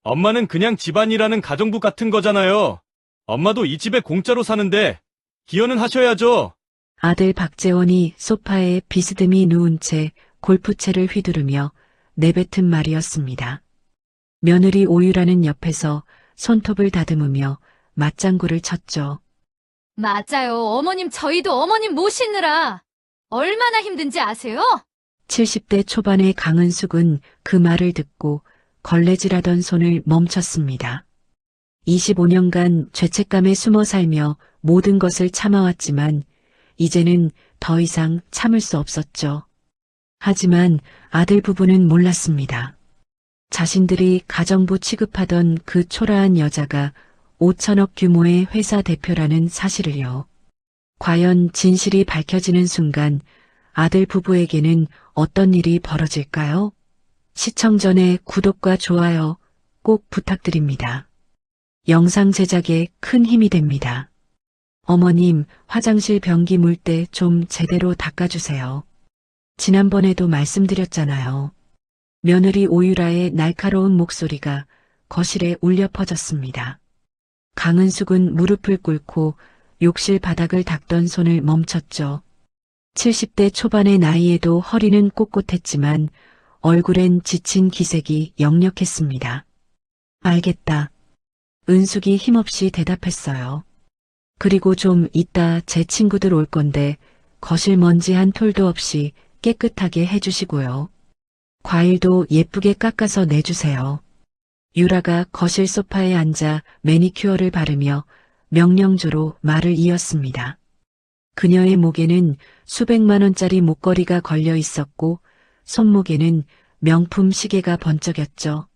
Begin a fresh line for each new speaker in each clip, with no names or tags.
엄마는 그냥 집안이라는 가정부 같은 거잖아요. 엄마도 이 집에 공짜로 사는데 기여는 하셔야죠.
아들 박재원이 소파에 비스듬히 누운 채 골프채를 휘두르며 내뱉은 말이었습니다. 며느리 오유라는 옆에서 손톱을 다듬으며 맞장구를 쳤죠.
맞아요. 어머님, 저희도 어머님 모시느라 얼마나 힘든지 아세요?
70대 초반의 강은숙은 그 말을 듣고 걸레질하던 손을 멈췄습니다. 25년간 죄책감에 숨어 살며 모든 것을 참아왔지만 이제는 더 이상 참을 수 없었죠. 하지만 아들 부부는 몰랐습니다. 자신들이 가정부 취급하던 그 초라한 여자가 5천억 규모의 회사 대표라는 사실을요. 과연 진실이 밝혀지는 순간 아들 부부에게는 어떤 일이 벌어질까요? 시청 전에 구독과 좋아요 꼭 부탁드립니다. 영상 제작에 큰 힘이 됩니다. 어머님, 화장실 변기 물 때 좀 제대로 닦아주세요. 지난번에도 말씀드렸잖아요. 며느리 오유라의 날카로운 목소리가 거실에 울려 퍼졌습니다. 강은숙은 무릎을 꿇고 욕실 바닥을 닦던 손을 멈췄죠. 70대 초반의 나이에도 허리는 꼿꼿했지만 얼굴엔 지친 기색이 역력했습니다. 알겠다. 은숙이 힘없이 대답했어요. 그리고 좀 이따 제 친구들 올 건데 거실 먼지 한 톨도 없이 깨끗하게 해주시고요. 과일도 예쁘게 깎아서 내주세요. 유라가 거실 소파에 앉아 매니큐어를 바르며 명령조로 말을 이었습니다. 그녀의 목에는 수백만 원짜리 목걸이가 걸려 있었고 손목에는 명품 시계가 번쩍였죠.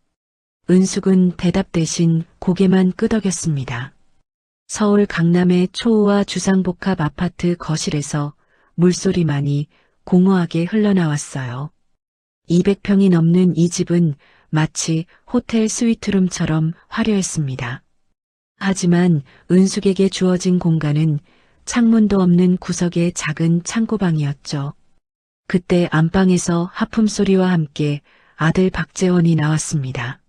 은숙은 대답 대신 고개만 끄덕였습니다. 서울 강남의 초호화 주상복합 아파트 거실에서 물소리만이 공허하게 흘러나왔어요. 200평이 넘는 이 집은 마치 호텔 스위트룸처럼 화려했습니다. 하지만 은숙에게 주어진 공간은 창문도 없는 구석의 작은 창고방이었죠. 그때 안방에서 하품 소리와 함께 아들 박재원이 나왔습니다.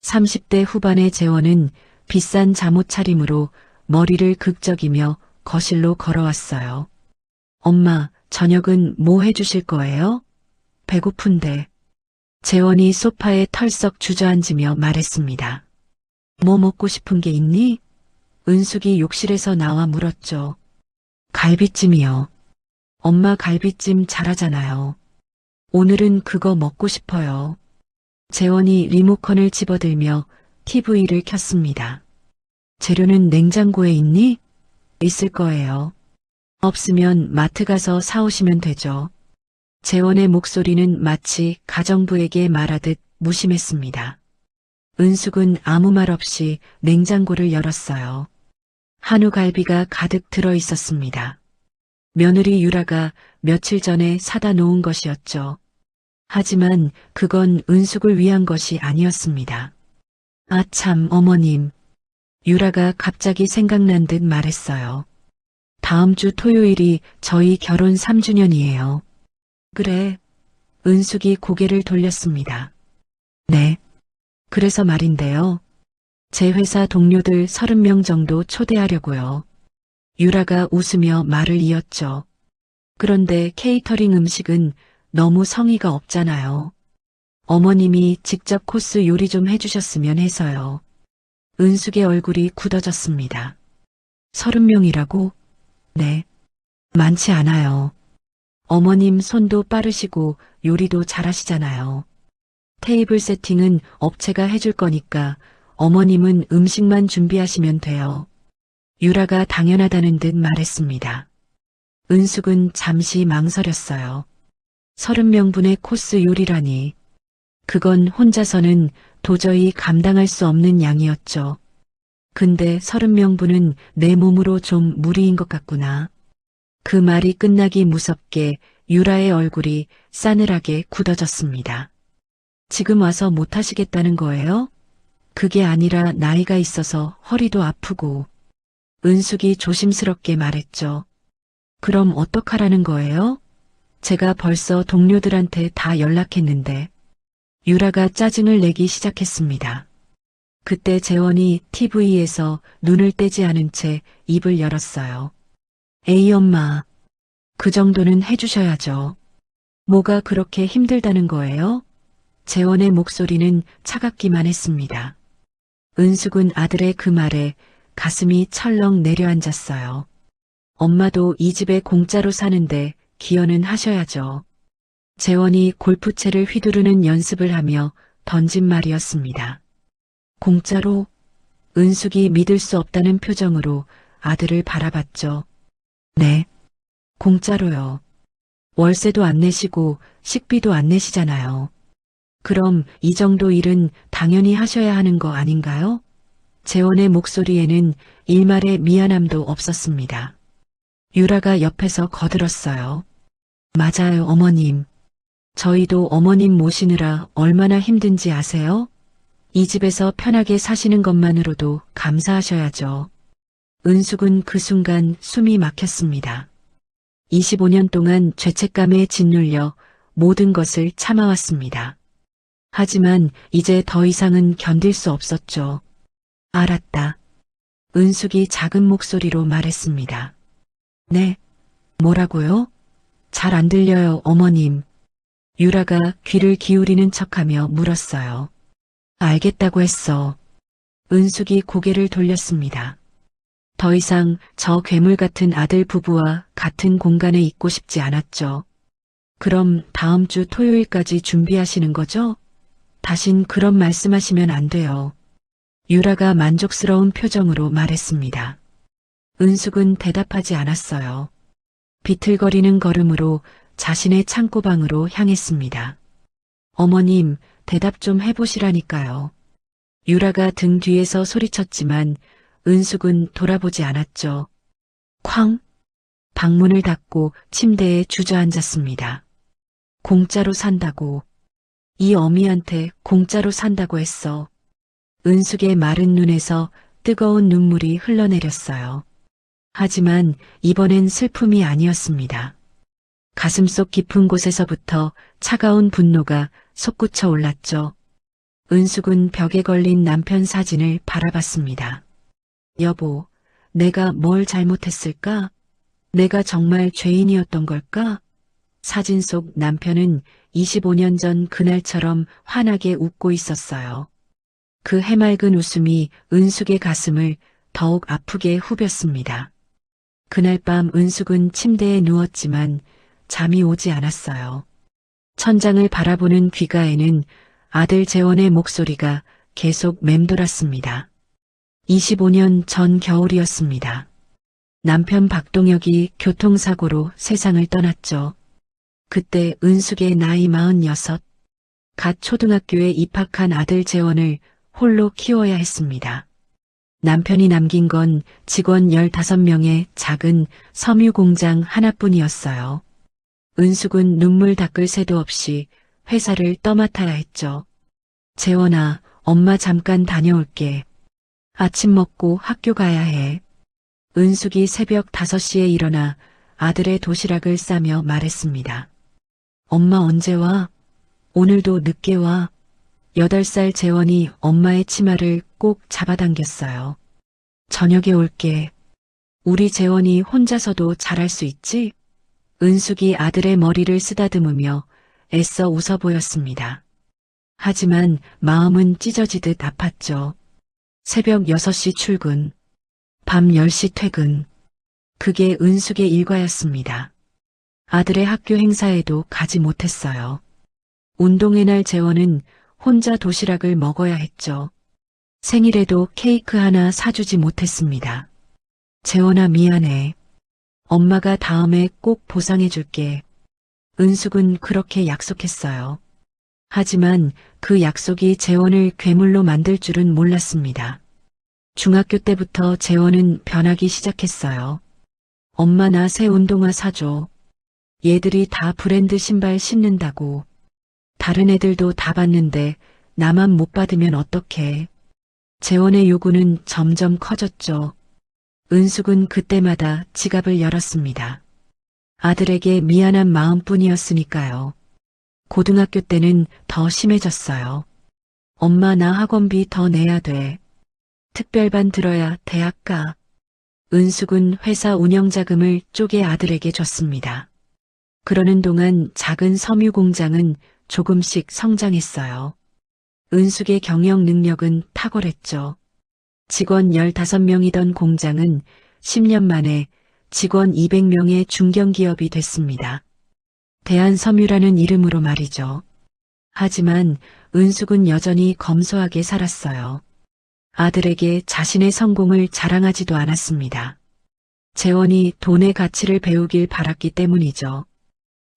30대 후반의 재원은 비싼 잠옷 차림으로 머리를 극적이며 거실로 걸어왔어요. 엄마, 저녁은 뭐 해주실 거예요? 배고픈데. 재원이 소파에 털썩 주저앉으며 말했습니다. 뭐 먹고 싶은 게 있니? 은숙이 욕실에서 나와 물었죠. 갈비찜이요. 엄마 갈비찜 잘하잖아요. 오늘은 그거 먹고 싶어요. 재원이 리모컨을 집어들며 TV를 켰습니다. 재료는 냉장고에 있니? 있을 거예요. 없으면 마트 가서 사오시면 되죠. 재원의 목소리는 마치 가정부에게 말하듯 무심했습니다. 은숙은 아무 말 없이 냉장고를 열었어요. 한우갈비가 가득 들어 있었습니다. 며느리 유라가 며칠 전에 사다 놓은 것이었죠. 하지만 그건 은숙을 위한 것이 아니었습니다. 아 참, 어머님. 유라가 갑자기 생각난 듯 말했어요. 다음 주 토요일이 저희 결혼 3주년이에요. 그래. 은숙이 고개를 돌렸습니다. 네. 그래서 말인데요. 제 회사 동료들 30명 정도 초대하려고요. 유라가 웃으며 말을 이었죠. 그런데 케이터링 음식은 너무 성의가 없잖아요. 어머님이 직접 코스 요리 좀 해주셨으면 해서요. 은숙의 얼굴이 굳어졌습니다. 30명이라고? 네. 많지 않아요. 어머님 손도 빠르시고 요리도 잘하시잖아요. 테이블 세팅은 업체가 해줄 거니까 어머님은 음식만 준비하시면 돼요. 유라가 당연하다는 듯 말했습니다. 은숙은 잠시 망설였어요. 30명분의 코스 요리라니. 그건 혼자서는 도저히 감당할 수 없는 양이었죠. 근데 30명분은 내 몸으로 좀 무리인 것 같구나. 그 말이 끝나기 무섭게 유라의 얼굴이 싸늘하게 굳어졌습니다. 지금 와서 못하시겠다는 거예요? 그게 아니라 나이가 있어서 허리도 아프고. 은숙이 조심스럽게 말했죠. 그럼 어떡하라는 거예요? 제가 벌써 동료들한테 다 연락했는데. 유라가 짜증을 내기 시작했습니다. 그때 재원이 TV에서 눈을 떼지 않은 채 입을 열었어요. 에이 엄마, 그 정도는 해주셔야죠. 뭐가 그렇게 힘들다는 거예요? 재원의 목소리는 차갑기만 했습니다. 은숙은 아들의 그 말에 가슴이 철렁 내려앉았어요. 엄마도 이 집에 공짜로 사는데 기여는 하셔야죠. 재원이 골프채를 휘두르는 연습을 하며 던진 말이었습니다. 공짜로? 은숙이 믿을 수 없다는 표정으로 아들을 바라봤죠. 네, 공짜로요. 월세도 안 내시고 식비도 안 내시잖아요. 그럼 이 정도 일은 당연히 하셔야 하는 거 아닌가요? 재원의 목소리에는 일말의 미안함도 없었습니다. 유라가 옆에서 거들었어요. 맞아요, 어머님. 저희도 어머님 모시느라 얼마나 힘든지 아세요? 이 집에서 편하게 사시는 것만으로도 감사하셔야죠. 은숙은 그 순간 숨이 막혔습니다. 25년 동안 죄책감에 짓눌려 모든 것을 참아왔습니다. 하지만 이제 더 이상은 견딜 수 없었죠. 알았다. 은숙이 작은 목소리로 말했습니다. 네, 뭐라고요? 잘 안 들려요, 어머님. 유라가 귀를 기울이는 척하며 물었어요. 알겠다고 했어. 은숙이 고개를 돌렸습니다. 더 이상 저 괴물 같은 아들 부부와 같은 공간에 있고 싶지 않았죠. 그럼 다음 주 토요일까지 준비하시는 거죠? 다신 그런 말씀하시면 안 돼요. 유라가 만족스러운 표정으로 말했습니다. 은숙은 대답하지 않았어요. 비틀거리는 걸음으로 자신의 창고방으로 향했습니다. 어머님, 대답 좀 해보시라니까요. 유라가 등 뒤에서 소리쳤지만 은숙은 돌아보지 않았죠. 쾅! 방문을 닫고 침대에 주저앉았습니다. 공짜로 산다고. 이 어미한테 공짜로 산다고 했어. 은숙의 마른 눈에서 뜨거운 눈물이 흘러내렸어요. 하지만 이번엔 슬픔이 아니었습니다. 가슴속 깊은 곳에서부터 차가운 분노가 솟구쳐 올랐죠. 은숙은 벽에 걸린 남편 사진을 바라봤습니다. 여보, 내가 뭘 잘못했을까? 내가 정말 죄인이었던 걸까? 사진 속 남편은 25년 전 그날처럼 환하게 웃고 있었어요. 그 해맑은 웃음이 은숙의 가슴을 더욱 아프게 후볐습니다. 그날 밤 은숙은 침대에 누웠지만 잠이 오지 않았어요. 천장을 바라보는 귀가에는 아들 재원의 목소리가 계속 맴돌았습니다. 25년 전 겨울이었습니다. 남편 박동혁이 교통사고로 세상을 떠났죠. 그때 은숙의 나이 46, 갓 초등학교에 입학한 아들 재원을 홀로 키워야 했습니다. 남편이 남긴 건 직원 15명의 작은 섬유 공장 하나뿐이었어요. 은숙은 눈물 닦을 새도 없이 회사를 떠맡아야 했죠. 재원아, 엄마 잠깐 다녀올게. 아침 먹고 학교 가야 해. 은숙이 새벽 5시에 일어나 아들의 도시락을 싸며 말했습니다. 엄마 언제 와? 오늘도 늦게 와. 8살 재원이 엄마의 치마를 꼭 잡아당겼어요. 저녁에 올게. 우리 재원이 혼자서도 잘할 수 있지? 은숙이 아들의 머리를 쓰다듬으며 애써 웃어 보였습니다. 하지만 마음은 찢어지듯 아팠죠. 새벽 6시 출근, 밤 10시 퇴근. 그게 은숙의 일과였습니다. 아들의 학교 행사에도 가지 못했어요. 운동회 날 재원은 혼자 도시락을 먹어야 했죠. 생일에도 케이크 하나 사주지 못했습니다. 재원아 미안해. 엄마가 다음에 꼭 보상해 줄게. 은숙은 그렇게 약속했어요. 하지만 그 약속이 재원을 괴물로 만들 줄은 몰랐습니다. 중학교 때부터 재원은 변하기 시작했어요. 엄마 나 새 운동화 사줘. 얘들이 다 브랜드 신발 신는다고. 다른 애들도 다 받는데 나만 못 받으면 어떡해. 재원의 요구는 점점 커졌죠. 은숙은 그때마다 지갑을 열었습니다. 아들에게 미안한 마음뿐이었으니까요. 고등학교 때는 더 심해졌어요. 엄마 나 학원비 더 내야 돼. 특별반 들어야 대학 가. 은숙은 회사 운영자금을 쪼개 아들에게 줬습니다. 그러는 동안 작은 섬유 공장은 조금씩 성장했어요. 은숙의 경영 능력은 탁월했죠. 직원 15명이던 공장은 10년 만에 직원 200명의 중견기업이 됐습니다. 대한섬유라는 이름으로 말이죠. 하지만 은숙은 여전히 검소하게 살았어요. 아들에게 자신의 성공을 자랑하지도 않았습니다. 재원이 돈의 가치를 배우길 바랐기 때문이죠.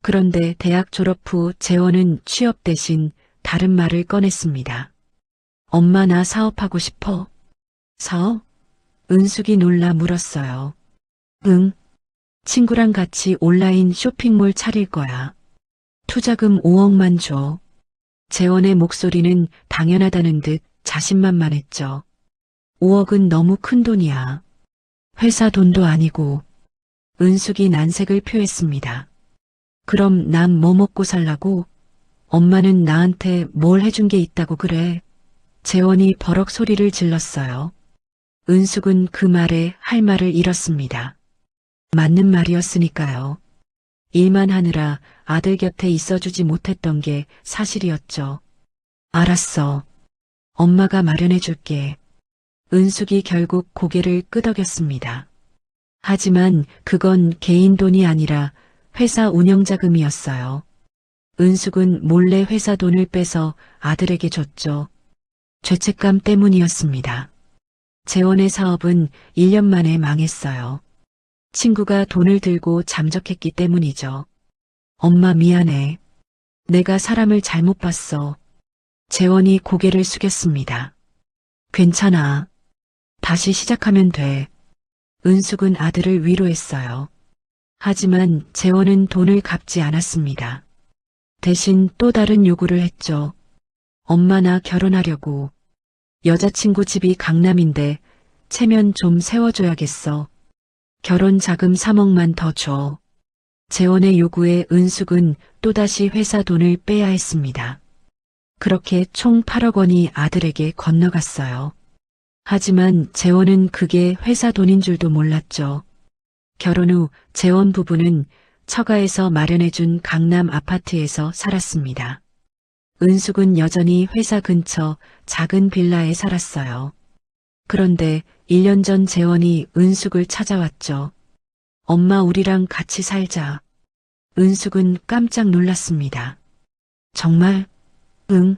그런데 대학 졸업 후 재원은 취업 대신 다른 말을 꺼냈습니다. 엄마 나 사업하고 싶어. 사업? 은숙이 놀라 물었어요. 응. 친구랑 같이 온라인 쇼핑몰 차릴 거야. 투자금 5억만 줘. 재원의 목소리는 당연하다는 듯 자신만만했죠. 5억은 너무 큰 돈이야. 회사 돈도 아니고. 은숙이 난색을 표했습니다. 그럼 난 뭐 먹고 살라고? 엄마는 나한테 뭘 해준 게 있다고 그래? 재원이 버럭 소리를 질렀어요. 은숙은 그 말에 할 말을 잃었습니다. 맞는 말이었으니까요. 일만 하느라 아들 곁에 있어주지 못했던 게 사실이었죠. 알았어. 엄마가 마련해줄게. 은숙이 결국 고개를 끄덕였습니다. 하지만 그건 개인 돈이 아니라 회사 운영자금이었어요. 은숙은 몰래 회사 돈을 빼서 아들에게 줬죠. 죄책감 때문이었습니다. 재원의 사업은 1년 만에 망했어요. 친구가 돈을 들고 잠적했기 때문이죠. 엄마 미안해. 내가 사람을 잘못 봤어. 재원이 고개를 숙였습니다. 괜찮아. 다시 시작하면 돼. 은숙은 아들을 위로했어요. 하지만 재원은 돈을 갚지 않았습니다. 대신 또 다른 요구를 했죠. 엄마 나 결혼하려고. 여자친구 집이 강남인데 체면 좀 세워줘야겠어. 결혼 자금 3억만 더 줘. 재원의 요구에 은숙은 또다시 회사 돈을 빼야 했습니다. 그렇게 총 8억 원이 아들에게 건너갔어요. 하지만 재원은 그게 회사 돈인 줄도 몰랐죠. 결혼 후 재원 부부는 처가에서 마련해준 강남 아파트에서 살았습니다. 은숙은 여전히 회사 근처 작은 빌라에 살았어요. 그런데 1년 전 재원이 은숙을 찾아왔죠. 엄마 우리랑 같이 살자. 은숙은 깜짝 놀랐습니다. 정말? 응.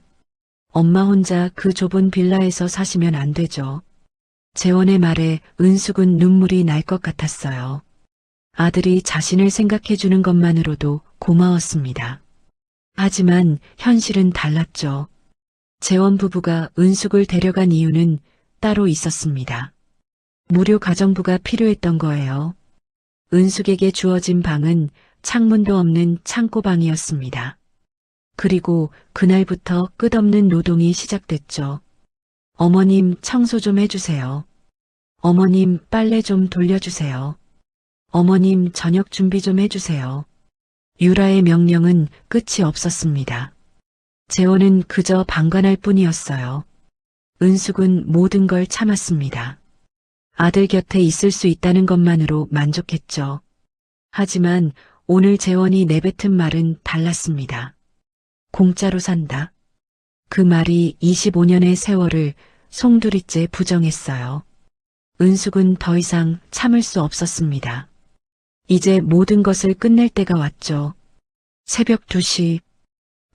엄마 혼자 그 좁은 빌라에서 사시면 안 되죠. 재원의 말에 은숙은 눈물이 날 것 같았어요. 아들이 자신을 생각해 주는 것만으로도 고마웠습니다. 하지만 현실은 달랐죠. 재원 부부가 은숙을 데려간 이유는 따로 있었습니다. 무료 가정부가 필요했던 거예요. 은숙에게 주어진 방은 창문도 없는 창고방이었습니다. 그리고 그날부터 끝없는 노동이 시작됐죠. 어머님 청소 좀 해주세요. 어머님 빨래 좀 돌려주세요. 어머님 저녁 준비 좀 해주세요. 유라의 명령은 끝이 없었습니다. 재원은 그저 방관할 뿐이었어요. 은숙은 모든 걸 참았습니다. 아들 곁에 있을 수 있다는 것만으로 만족했죠. 하지만 오늘 재원이 내뱉은 말은 달랐습니다. 공짜로 산다. 그 말이 25년의 세월을 송두리째 부정했어요. 은숙은 더 이상 참을 수 없었습니다. 이제 모든 것을 끝낼 때가 왔죠. 새벽 2시,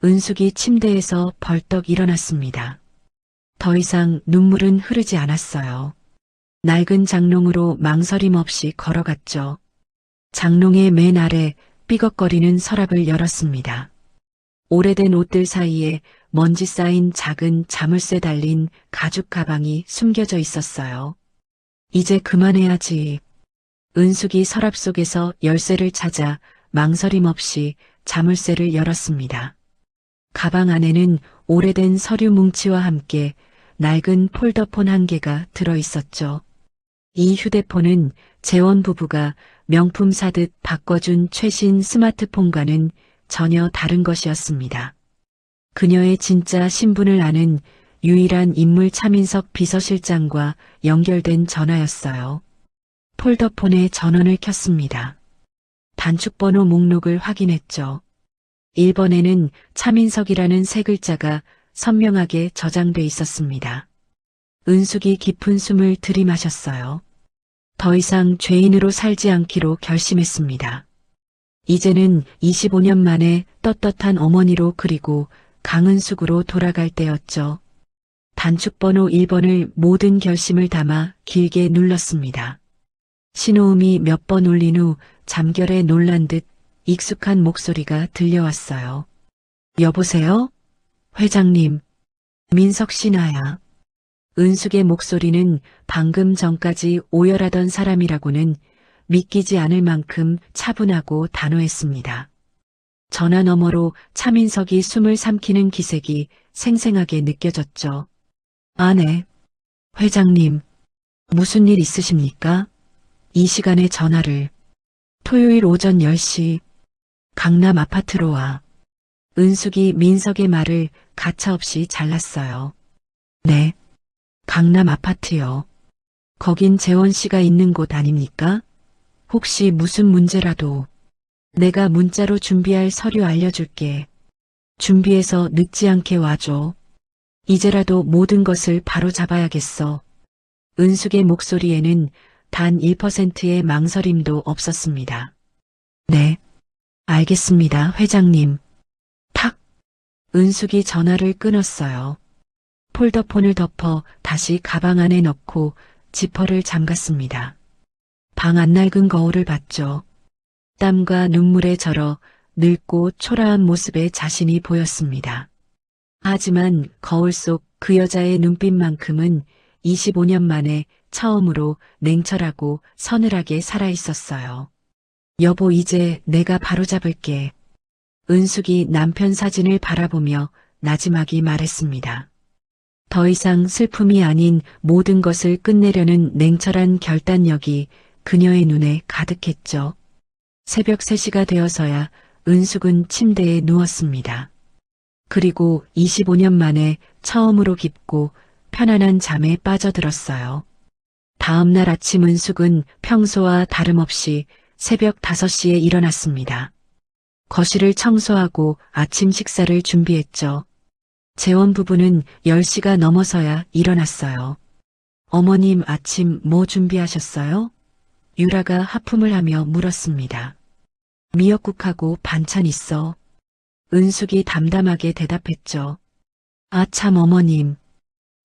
은숙이 침대에서 벌떡 일어났습니다. 더 이상 눈물은 흐르지 않았어요. 낡은 장롱으로 망설임 없이 걸어갔죠. 장롱의 맨 아래 삐걱거리는 서랍을 열었습니다. 오래된 옷들 사이에 먼지 쌓인 작은 자물쇠 달린 가죽 가방이 숨겨져 있었어요. 이제 그만해야지. 은숙이 서랍 속에서 열쇠를 찾아 망설임 없이 자물쇠를 열었습니다. 가방 안에는 오래된 서류 뭉치와 함께 낡은 폴더폰 1개가 들어 있었죠. 이 휴대폰은 재원 부부가 명품 사듯 바꿔준 최신 스마트폰과는 전혀 다른 것이었습니다. 그녀의 진짜 신분을 아는 유일한 인물 차민석 비서실장과 연결된 전화였어요. 폴더폰에 전원을 켰습니다. 단축번호 목록을 확인했죠. 1번에는 차민석이라는 세 글자가 선명하게 저장돼 있었습니다. 은숙이 깊은 숨을 들이마셨어요. 더 이상 죄인으로 살지 않기로 결심했습니다. 이제는 25년 만에 떳떳한 어머니로 그리고 강은숙으로 돌아갈 때였죠. 단축번호 1번을 모든 결심을 담아 길게 눌렀습니다. 신호음이 몇 번 울린 후 잠결에 놀란 듯 익숙한 목소리가 들려왔어요. 여보세요? 회장님, 민석 씨 나야. 은숙의 목소리는 방금 전까지 오열하던 사람이라고는 믿기지 않을 만큼 차분하고 단호했습니다. 전화 너머로 차민석이 숨을 삼키는 기색이 생생하게 느껴졌죠. 네. 회장님, 무슨 일 있으십니까? 이 시간에 전화를. 토요일 오전 10시 강남 아파트로 와. 은숙이 민석의 말을 가차없이 잘랐어요. 네. 강남 아파트요. 거긴 재원 씨가 있는 곳 아닙니까? 혹시 무슨 문제라도 내가 문자로 준비할 서류 알려줄게. 준비해서 늦지 않게 와줘. 이제라도 모든 것을 바로 잡아야겠어. 은숙의 목소리에는 단 1%의 망설임도 없었습니다. 네, 알겠습니다, 회장님. 탁! 은숙이 전화를 끊었어요. 폴더폰을 덮어 다시 가방 안에 넣고 지퍼를 잠갔습니다. 방 안낡은 거울을 봤죠. 땀과 눈물에 절어 늙고 초라한 모습의 자신이 보였습니다. 하지만 거울 속 그 여자의 눈빛만큼은 25년 만에 처음으로 냉철하고 서늘하게 살아있었어요. 여보, 이제 내가 바로잡을게. 은숙이 남편 사진을 바라보며 나지막이 말했습니다. 더 이상 슬픔이 아닌 모든 것을 끝내려는 냉철한 결단력이 그녀의 눈에 가득했죠. 새벽 3시가 되어서야 은숙은 침대에 누웠습니다. 그리고 25년 만에 처음으로 깊고 편안한 잠에 빠져들었어요. 다음 날 아침 은숙은 평소와 다름없이 새벽 5시에 일어났습니다. 거실을 청소하고 아침 식사를 준비했죠. 재원 부부는 10시가 넘어서야 일어났어요. 어머님, 아침 뭐 준비하셨어요? 유라가 하품을 하며 물었습니다. 미역국하고 반찬 있어. 은숙이 담담하게 대답했죠. 아, 참, 어머님.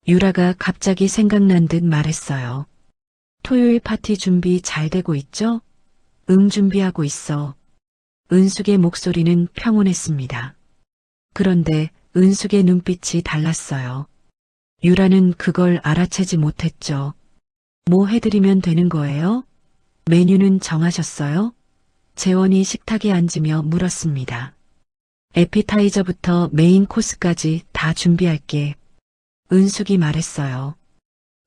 유라가 갑자기 생각난 듯 말했어요. 토요일 파티 준비 잘 되고 있죠? 준비하고 있어. 은숙의 목소리는 평온했습니다. 그런데 은숙의 눈빛이 달랐어요. 유라는 그걸 알아채지 못했죠. 뭐 해드리면 되는 거예요? 메뉴는 정하셨어요? 재원이 식탁에 앉으며 물었습니다. 에피타이저부터 메인 코스까지 다 준비할게. 은숙이 말했어요.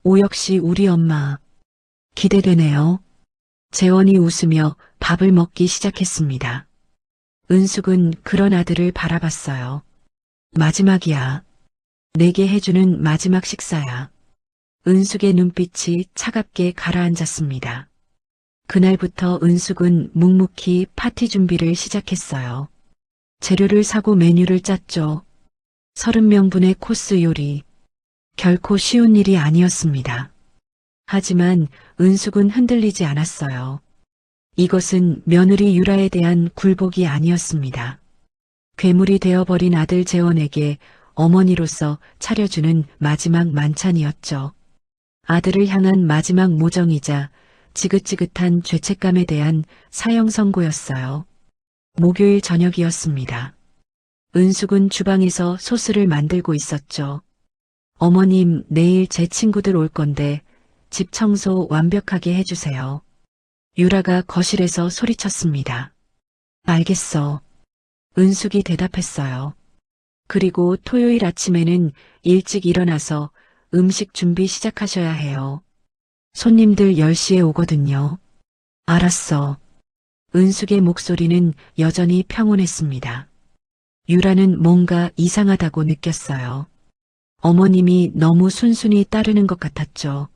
오, 역시 우리 엄마. 기대되네요. 재원이 웃으며 밥을 먹기 시작했습니다. 은숙은 그런 아들을 바라봤어요. 마지막이야. 내게 해주는 마지막 식사야. 은숙의 눈빛이 차갑게 가라앉았습니다. 그날부터 은숙은 묵묵히 파티 준비를 시작했어요. 재료를 사고 메뉴를 짰죠. 30명분의 코스 요리. 결코 쉬운 일이 아니었습니다. 하지만 은숙은 흔들리지 않았어요. 이것은 며느리 유라에 대한 굴복이 아니었습니다. 괴물이 되어버린 아들 재원에게 어머니로서 차려주는 마지막 만찬이었죠. 아들을 향한 마지막 모정이자 지긋지긋한 죄책감에 대한 사형 선고였어요. 목요일 저녁이었습니다. 은숙은 주방에서 소스를 만들고 있었죠. 어머님, 내일 제 친구들 올 건데 집 청소 완벽하게 해주세요. 유라가 거실에서 소리쳤습니다. 알겠어. 은숙이 대답했어요. 그리고 토요일 아침에는 일찍 일어나서 음식 준비 시작하셔야 해요. 손님들 10시에 오거든요. 알았어. 은숙의 목소리는 여전히 평온했습니다. 유라는 뭔가 이상하다고 느꼈어요. 어머님이 너무 순순히 따르는 것 같았죠.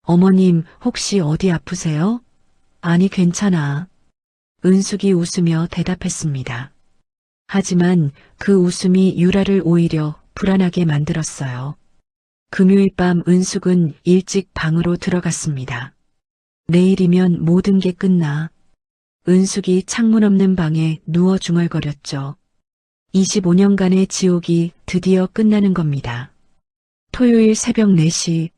어머님, 혹시 어디 아프세요? 아니, 괜찮아. 은숙이 웃으며 대답했습니다. 하지만 그 웃음이 유라를 오히려 불안하게 만들었어요. 금요일 밤 은숙은 일찍 방으로 들어갔습니다. 내일이면 모든 게 끝나. 은숙이 창문 없는 방에 누워 중얼거렸죠. 25년간의 지옥이 드디어 끝나는 겁니다. 토요일 새벽 4시,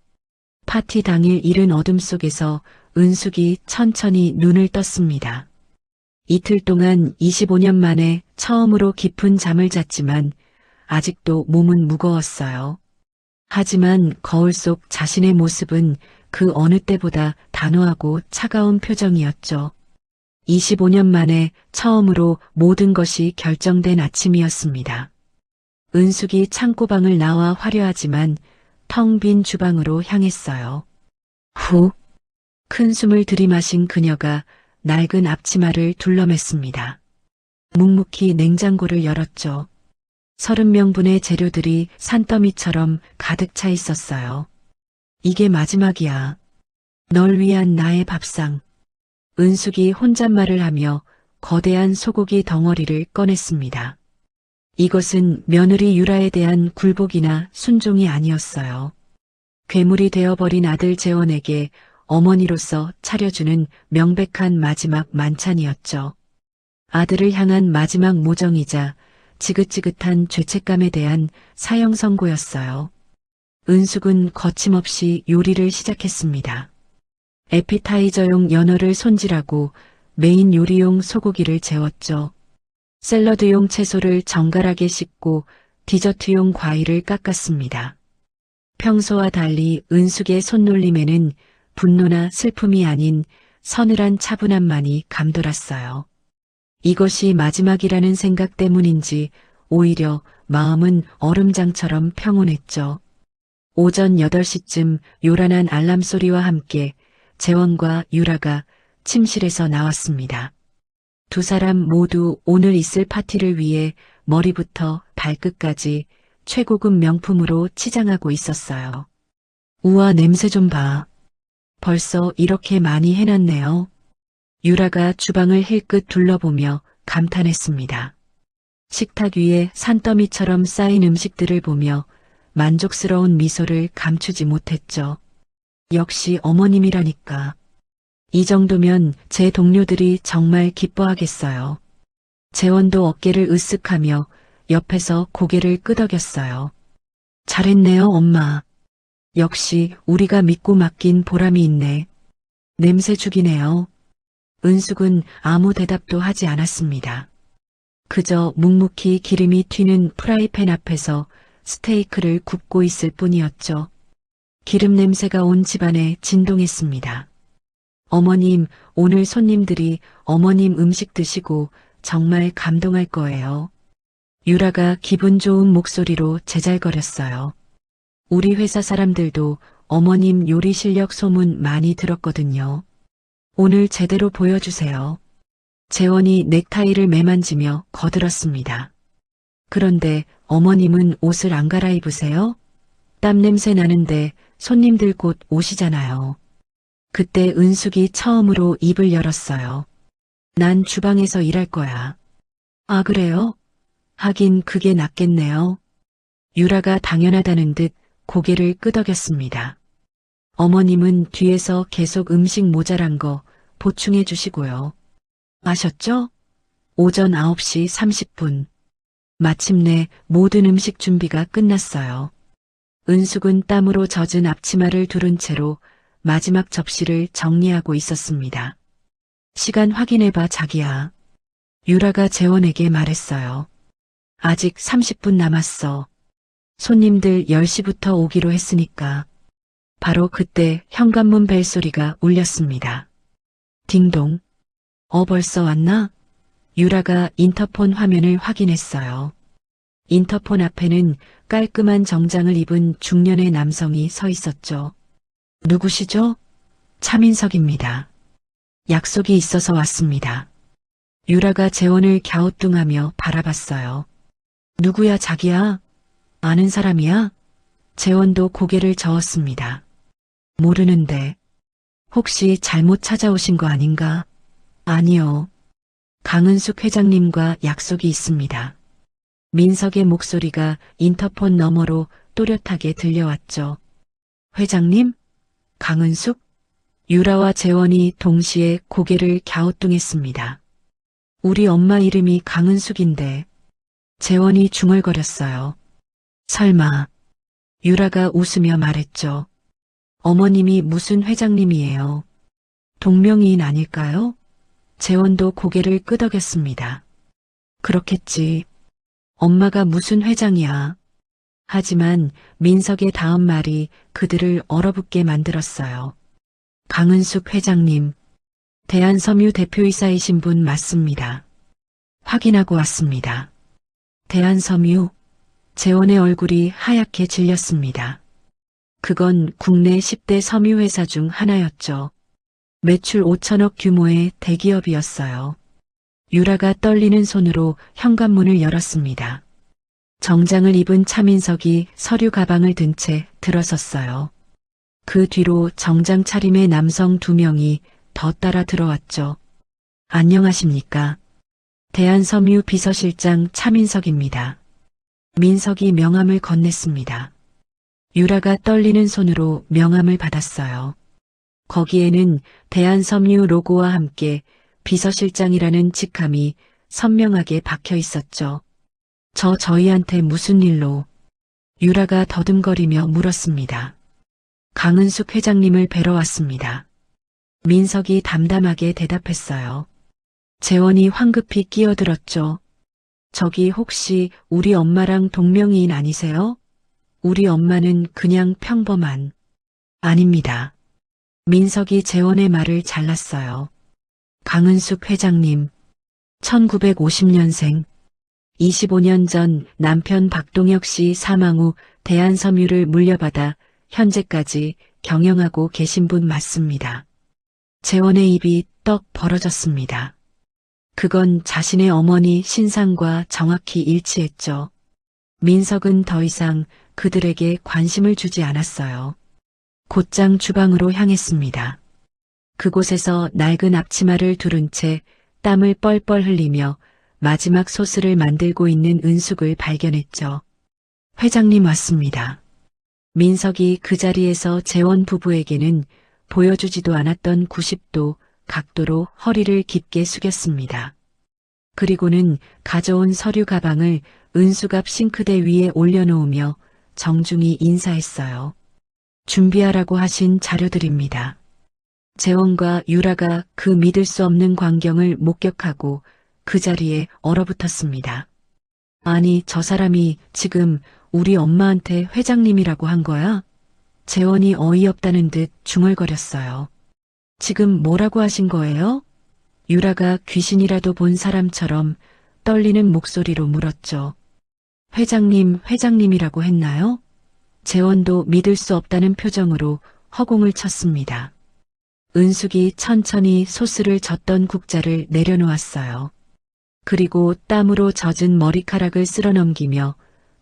파티 당일 이른 어둠 속에서 은숙이 천천히 눈을 떴습니다. 이틀 동안 25년 만에 처음으로 깊은 잠을 잤지만 아직도 몸은 무거웠어요. 하지만 거울 속 자신의 모습은 그 어느 때보다 단호하고 차가운 표정이었죠. 25년 만에 처음으로 모든 것이 결정된 아침이었습니다. 은숙이 창고방을 나와 화려하지만 텅 빈 주방으로 향했어요. 후, 큰 숨을 들이마신 그녀가 낡은 앞치마를 둘러맸습니다. 묵묵히 냉장고를 열었죠. 30명분의 재료들이 산더미처럼 가득 차 있었어요. 이게 마지막이야. 널 위한 나의 밥상. 은숙이 혼잣말을 하며 거대한 소고기 덩어리를 꺼냈습니다. 이것은 며느리 유라에 대한 굴복이나 순종이 아니었어요. 괴물이 되어버린 아들 재원에게 어머니로서 차려주는 명백한 마지막 만찬이었죠. 아들을 향한 마지막 모정이자 지긋지긋한 죄책감에 대한 사형 선고였어요. 은숙은 거침없이 요리를 시작했습니다. 에피타이저용 연어를 손질하고 메인 요리용 소고기를 재웠죠. 샐러드용 채소를 정갈하게 씻고 디저트용 과일을 깎았습니다. 평소와 달리 은숙의 손놀림에는 분노나 슬픔이 아닌 서늘한 차분함만이 감돌았어요. 이것이 마지막이라는 생각 때문인지 오히려 마음은 얼음장처럼 평온했죠. 오전 8시쯤 요란한 알람 소리와 함께 재원과 유라가 침실에서 나왔습니다. 두 사람 모두 오늘 있을 파티를 위해 머리부터 발끝까지 최고급 명품으로 치장하고 있었어요. 우와, 냄새 좀 봐. 벌써 이렇게 많이 해놨네요. 유라가 주방을 힐끗 둘러보며 감탄했습니다. 식탁 위에 산더미처럼 쌓인 음식들을 보며 만족스러운 미소를 감추지 못했죠. 역시 어머님이라니까. 이 정도면 제 동료들이 정말 기뻐하겠어요. 재원도 어깨를 으쓱하며 옆에서 고개를 끄덕였어요. 잘했네요, 엄마. 역시 우리가 믿고 맡긴 보람이 있네. 냄새 죽이네요. 은숙은 아무 대답도 하지 않았습니다. 그저 묵묵히 기름이 튀는 프라이팬 앞에서 스테이크를 굽고 있을 뿐이었죠. 기름 냄새가 온 집안에 진동했습니다. 어머님, 오늘 손님들이 어머님 음식 드시고 정말 감동할 거예요. 유라가 기분 좋은 목소리로 제잘거렸어요. 우리 회사 사람들도 어머님 요리 실력 소문 많이 들었거든요. 오늘 제대로 보여주세요. 재원이 넥타이를 매만지며 거들었습니다. 그런데 어머님은 옷을 안 갈아입으세요? 땀 냄새 나는데 손님들 곧 오시잖아요. 그때 은숙이 처음으로 입을 열었어요. 난 주방에서 일할 거야. 아, 그래요? 하긴 그게 낫겠네요. 유라가 당연하다는 듯 고개를 끄덕였습니다. 어머님은 뒤에서 계속 음식 모자란 거 보충해 주시고요. 아셨죠? 오전 9시 30분. 마침내 모든 음식 준비가 끝났어요. 은숙은 땀으로 젖은 앞치마를 두른 채로 마지막 접시를 정리하고 있었습니다. 시간 확인해봐, 자기야. 유라가 재원에게 말했어요. 아직 30분 남았어. 손님들 10시부터 오기로 했으니까. 바로 그때 현관문 벨소리가 울렸습니다. 딩동. 벌써 왔나? 유라가 인터폰 화면을 확인했어요. 인터폰 앞에는 깔끔한 정장을 입은 중년의 남성이 서 있었죠. 누구시죠? 차민석입니다. 약속이 있어서 왔습니다. 유라가 재원을 갸우뚱하며 바라봤어요. 누구야, 자기야? 아는 사람이야? 재원도 고개를 저었습니다. 모르는데. 혹시 잘못 찾아오신 거 아닌가? 아니요. 강은숙 회장님과 약속이 있습니다. 민석의 목소리가 인터폰 너머로 또렷하게 들려왔죠. 회장님? 강은숙? 유라와 재원이 동시에 고개를 갸우뚱했습니다. 우리 엄마 이름이 강은숙인데. 재원이 중얼거렸어요. 설마. 유라가 웃으며 말했죠. 어머님이 무슨 회장님이에요? 동명이인 아닐까요? 재원도 고개를 끄덕였습니다. 그렇겠지. 엄마가 무슨 회장이야. 하지만 민석의 다음 말이 그들을 얼어붙게 만들었어요. 강은숙 회장님, 대한섬유 대표이사이신 분 맞습니다. 확인하고 왔습니다. 대한섬유, 재원의 얼굴이 하얗게 질렸습니다. 그건 국내 10대 섬유회사 중 하나였죠. 매출 5천억 규모의 대기업이었어요. 유라가 떨리는 손으로 현관문을 열었습니다. 정장을 입은 차민석이 서류 가방을 든 채 들어섰어요. 그 뒤로 정장 차림의 남성 2명이 더 따라 들어왔죠. 안녕하십니까. 대한섬유 비서실장 차민석입니다. 민석이 명함을 건넸습니다. 유라가 떨리는 손으로 명함을 받았어요. 거기에는 대한섬유 로고와 함께 비서실장이라는 직함이 선명하게 박혀 있었죠. 저희한테 무슨 일로? 유라가 더듬거리며 물었습니다. 강은숙 회장님을 뵈러 왔습니다. 민석이 담담하게 대답했어요. 재원이 황급히 끼어들었죠. 저기 혹시 우리 엄마랑 동명이인 아니세요? 우리 엄마는 그냥 평범한. 아닙니다. 민석이 재원의 말을 잘랐어요. 강은숙 회장님, 1950년생, 25년 전 남편 박동혁 씨 사망 후 대한섬유를 물려받아 현재까지 경영하고 계신 분 맞습니다. 재원의 입이 떡 벌어졌습니다. 그건 자신의 어머니 신상과 정확히 일치했죠. 민석은 더 이상 그들에게 관심을 주지 않았어요. 곧장 주방으로 향했습니다. 그곳에서 낡은 앞치마를 두른 채 땀을 뻘뻘 흘리며 마지막 소스를 만들고 있는 은숙을 발견했죠. 회장님 왔습니다. 민석이 그 자리에서 재원 부부에게는 보여주지도 않았던 90도 각도로 허리를 깊게 숙였습니다. 그리고는 가져온 서류 가방을 은숙 앞 싱크대 위에 올려놓으며 정중히 인사했어요. 준비하라고 하신 자료들입니다. 재원과 유라가 그 믿을 수 없는 광경을 목격하고 그 자리에 얼어붙었습니다. 아니, 저 사람이 지금 우리 엄마한테 회장님이라고 한 거야? 재원이 어이없다는 듯 중얼거렸어요. 지금 뭐라고 하신 거예요? 유라가 귀신이라도 본 사람처럼 떨리는 목소리로 물었죠. 회장님이라고 했나요? 재원도 믿을 수 없다는 표정으로 허공을 쳤습니다. 은숙이 천천히 소스를 젓던 국자를 내려놓았어요. 그리고 땀으로 젖은 머리카락을 쓸어넘기며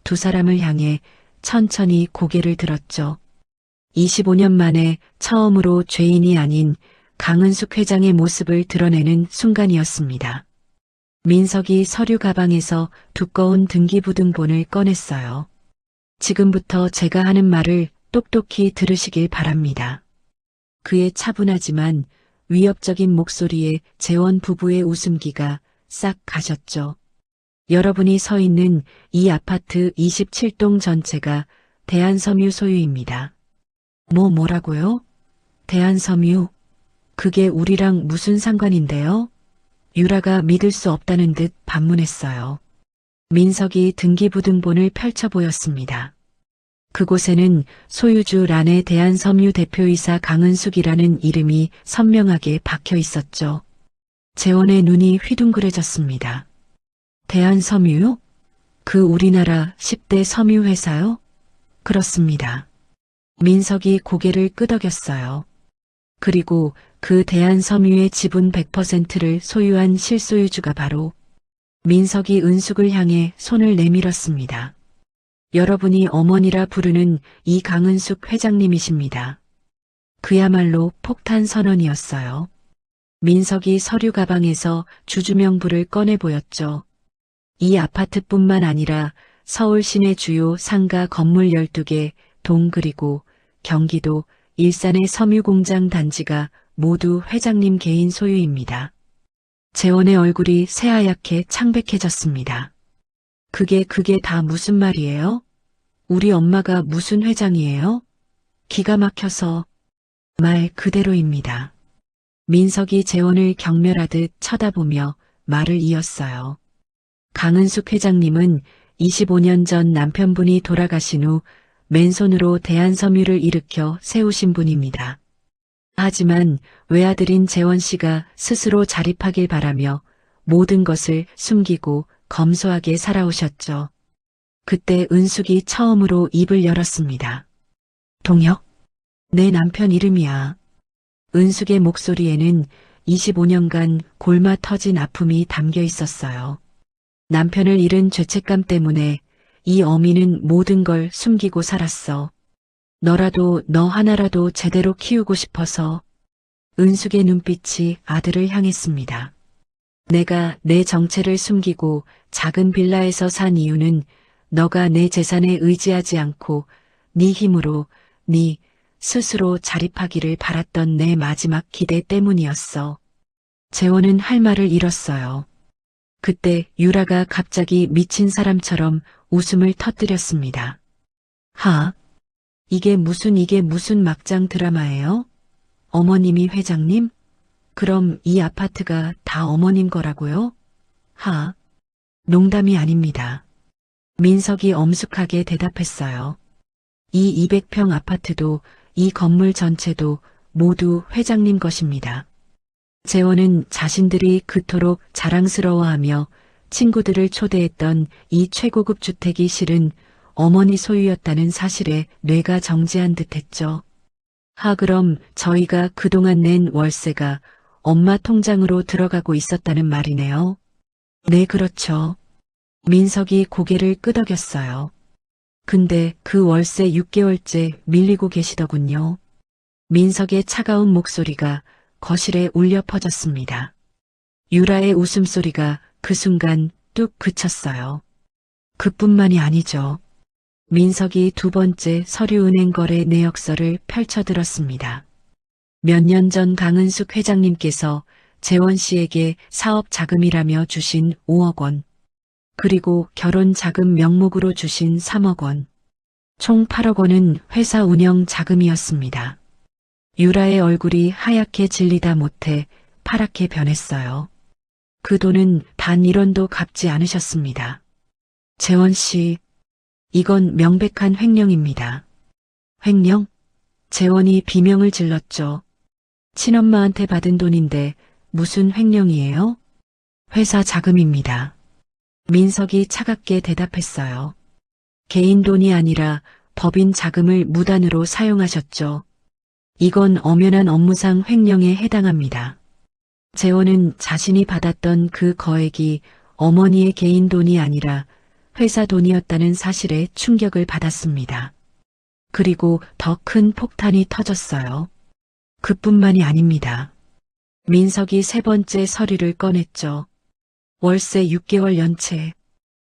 두 사람을 향해 천천히 고개를 들었죠. 25년 만에 처음으로 죄인이 아닌 강은숙 회장의 모습을 드러내는 순간이었습니다. 민석이 서류 가방에서 두꺼운 등기부등본을 꺼냈어요. 지금부터 제가 하는 말을 똑똑히 들으시길 바랍니다. 그의 차분하지만 위협적인 목소리에 재원 부부의 웃음기가 싹 가셨죠. 여러분이 서 있는 이 아파트 27동 전체가 대한섬유 소유입니다. 뭐라고요? 대한섬유? 그게 우리랑 무슨 상관인데요? 유라가 믿을 수 없다는 듯 반문했어요. 민석이 등기부등본을 펼쳐 보였습니다. 그곳에는 소유주 란에 대한섬유 대표이사 강은숙이라는 이름이 선명하게 박혀 있었죠. 재원의 눈이 휘둥그레졌습니다. 대한섬유요? 그 우리나라 10대 섬유회사요? 그렇습니다. 민석이 고개를 끄덕였어요. 그리고 그 대한섬유의 지분 100%를 소유한 실소유주가 바로 민석이 은숙을 향해 손을 내밀었습니다. 여러분이 어머니라 부르는 이 강은숙 회장님이십니다. 그야말로 폭탄 선언이었어요. 민석이 서류 가방에서 주주명부를 꺼내 보였죠. 이 아파트뿐만 아니라 서울 시내 주요 상가 건물 12개, 동 그리고 경기도, 일산의 섬유공장 단지가 모두 회장님 개인 소유입니다. 재원의 얼굴이 새하얗게 창백해졌습니다. 그게 다 무슨 말이에요? 우리 엄마가 무슨 회장이에요? 기가 막혀서 말 그대로입니다. 민석이 재원을 경멸하듯 쳐다보며 말을 이었어요. 강은숙 회장님은 25년 전 남편분이 돌아가신 후 맨손으로 대한섬유를 일으켜 세우신 분입니다. 하지만 외아들인 재원 씨가 스스로 자립하길 바라며 모든 것을 숨기고 검소하게 살아오셨죠. 그때 은숙이 처음으로 입을 열었습니다. 동혁? 내 남편 이름이야. 은숙의 목소리에는 25년간 골마 터진 아픔이 담겨 있었어요. 남편을 잃은 죄책감 때문에 이 어미는 모든 걸 숨기고 살았어. 너라도 너 하나라도 제대로 키우고 싶어서. 은숙의 눈빛이 아들을 향했습니다. 내가 내 정체를 숨기고 작은 빌라에서 산 이유는 너가 내 재산에 의지하지 않고 네 힘으로 네 스스로 자립하기를 바랐던 내 마지막 기대 때문이었어. 재원은 할 말을 잃었어요. 그때 유라가 갑자기 미친 사람처럼 웃음을 터뜨렸습니다. 이게 무슨 막장 드라마예요? 어머님이 회장님? 그럼 이 아파트가 다 어머님 거라고요? 농담이 아닙니다. 민석이 엄숙하게 대답했어요. 이 200평 아파트도 이 건물 전체도 모두 회장님 것입니다. 재원은 자신들이 그토록 자랑스러워하며 친구들을 초대했던 이 최고급 주택이 실은 어머니 소유였다는 사실에 뇌가 정지한 듯했죠. 그럼 저희가 그동안 낸 월세가 엄마 통장으로 들어가고 있었다는 말이네요. 네, 그렇죠. 민석이 고개를 끄덕였어요. 근데 그 월세 6개월째 밀리고 계시더군요. 민석의 차가운 목소리가 거실에 울려 퍼졌습니다. 유라의 웃음소리가 그 순간 뚝 그쳤어요. 그뿐만이 아니죠. 민석이 두 번째 서류은행 거래 내역서를 펼쳐들었습니다. 몇 년 전 강은숙 회장님께서 재원 씨에게 사업 자금이라며 주신 5억 원, 그리고 결혼 자금 명목으로 주신 3억 원, 총 8억 원은 회사 운영 자금이었습니다. 유라의 얼굴이 하얗게 질리다 못해 파랗게 변했어요. 그 돈은 단 1원도 갚지 않으셨습니다. 재원 씨, 이건 명백한 횡령입니다. 횡령? 재원이 비명을 질렀죠. 친엄마한테 받은 돈인데 무슨 횡령이에요? 회사 자금입니다. 민석이 차갑게 대답했어요. 개인 돈이 아니라 법인 자금을 무단으로 사용하셨죠. 이건 엄연한 업무상 횡령에 해당합니다. 재원은 자신이 받았던 그 거액이 어머니의 개인 돈이 아니라 회사 돈이었다는 사실에 충격을 받았습니다. 그리고 더 큰 폭탄이 터졌어요. 그뿐만이 아닙니다. 민석이 세 번째 서류를 꺼냈죠. 월세 6개월 연체.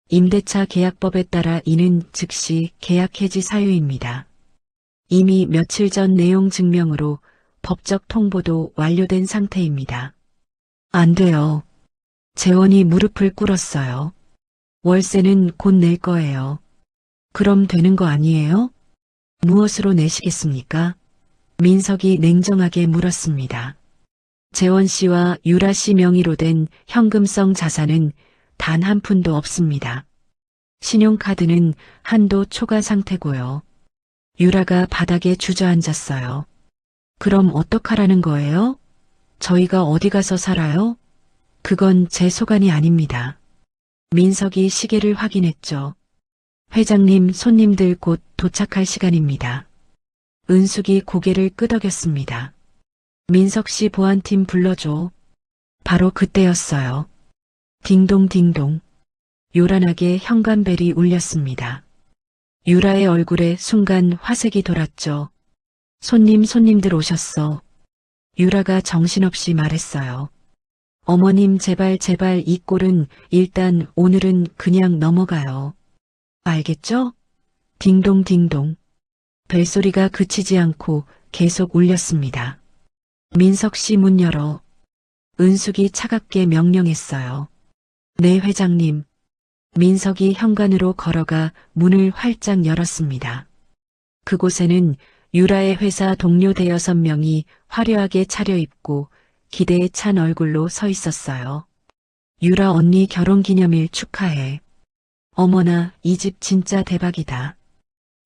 임대차 계약법에 따라 이는 즉시 계약 해지 사유입니다. 이미 며칠 전 내용 증명으로 법적 통보도 완료된 상태입니다. 안 돼요. 재원이 무릎을 꿇었어요. 월세는 곧 낼 거예요. 그럼 되는 거 아니에요? 무엇으로 내시겠습니까? 민석이 냉정하게 물었습니다. 재원 씨와 유라 씨 명의로 된 현금성 자산은 단 한 푼도 없습니다. 신용카드는 한도 초과 상태고요. 유라가 바닥에 주저앉았어요. 그럼 어떡하라는 거예요? 저희가 어디 가서 살아요? 그건 제 소관이 아닙니다. 민석이 시계를 확인했죠. 회장님, 손님들 곧 도착할 시간입니다. 은숙이 고개를 끄덕였습니다. 민석 씨 보안팀 불러줘. 바로 그때였어요. 딩동딩동. 요란하게 현관벨이 울렸습니다. 유라의 얼굴에 순간 화색이 돌았죠. 손님들 오셨어. 유라가 정신없이 말했어요. 어머님 제발 이 꼴은 일단 오늘은 그냥 넘어가요. 알겠죠? 딩동딩동. 벨소리가 그치지 않고 계속 울렸습니다. 민석 씨 문 열어. 은숙이 차갑게 명령했어요. 네 회장님. 민석이 현관으로 걸어가 문을 활짝 열었습니다. 그곳에는 유라의 회사 동료 대여섯 명이 화려하게 차려입고 기대에 찬 얼굴로 서 있었어요. 유라 언니 결혼기념일 축하해. 어머나, 이 집 진짜 대박이다.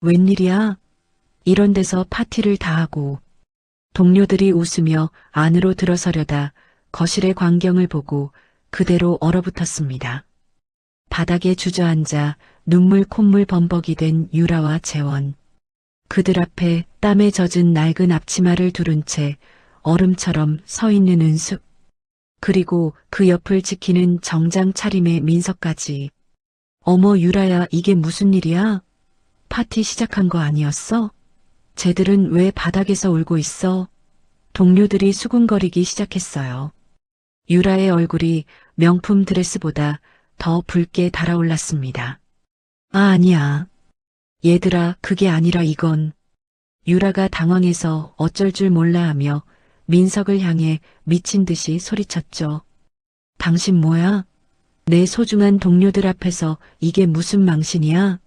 웬일이야? 이런 데서 파티를 다 하고. 동료들이 웃으며 안으로 들어서려다 거실의 광경을 보고 그대로 얼어붙었습니다. 바닥에 주저앉아 눈물 콧물 범벅이 된 유라와 재원. 그들 앞에 땀에 젖은 낡은 앞치마를 두른 채 얼음처럼 서 있는 은숙. 그리고 그 옆을 지키는 정장 차림의 민석까지. 어머 유라야, 이게 무슨 일이야? 파티 시작한 거 아니었어? 쟤들은 왜 바닥에서 울고 있어? 동료들이 수군거리기 시작했어요. 유라의 얼굴이 명품 드레스보다 더 붉게 달아올랐습니다. 아, 아니야. 얘들아, 그게 아니라 이건. 유라가 당황해서 어쩔 줄 몰라 하며 민석을 향해 미친 듯이 소리쳤죠. 당신 뭐야? 내 소중한 동료들 앞에서 이게 무슨 망신이야?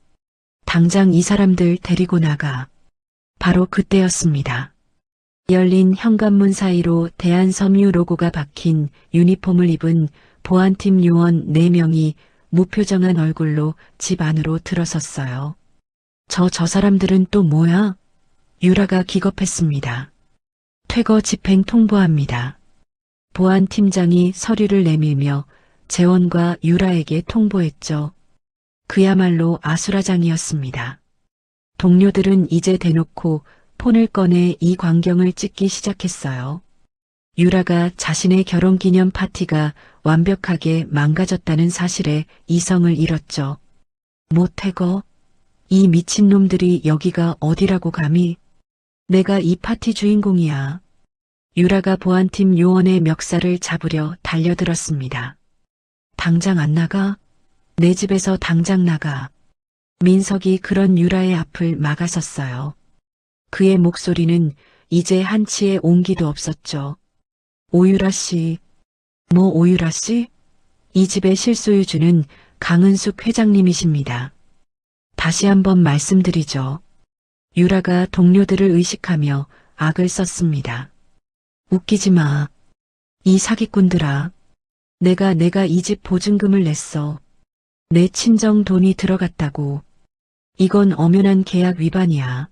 당장 이 사람들 데리고 나가. 바로 그때였습니다. 열린 현관문 사이로 대한섬유 로고가 박힌 유니폼을 입은 보안팀 요원 4명이 무표정한 얼굴로 집 안으로 들어섰어요. 저 사람들은 또 뭐야? 유라가 기겁했습니다. 퇴거 집행 통보합니다. 보안팀장이 서류를 내밀며 재원과 유라에게 통보했죠. 그야말로 아수라장이었습니다. 동료들은 이제 대놓고 폰을 꺼내 이 광경을 찍기 시작했어요. 유라가 자신의 결혼기념 파티가 완벽하게 망가졌다는 사실에 이성을 잃었죠. 뭐 퇴거? 이 미친놈들이 여기가 어디라고 감히? 내가 이 파티 주인공이야. 유라가 보안팀 요원의 멱살을 잡으려 달려들었습니다. 당장 안 나가? 내 집에서 당장 나가. 민석이 그런 유라의 앞을 막아섰어요. 그의 목소리는 이제 한치의 온기도 없었죠. 오유라 씨. 뭐 오유라 씨? 이 집의 실소유주는 강은숙 회장님이십니다. 다시 한번 말씀드리죠. 유라가 동료들을 의식하며 악을 썼습니다. 웃기지 마. 이 사기꾼들아. 내가 이 집 보증금을 냈어. 내 친정 돈이 들어갔다고. 이건 엄연한 계약 위반이야.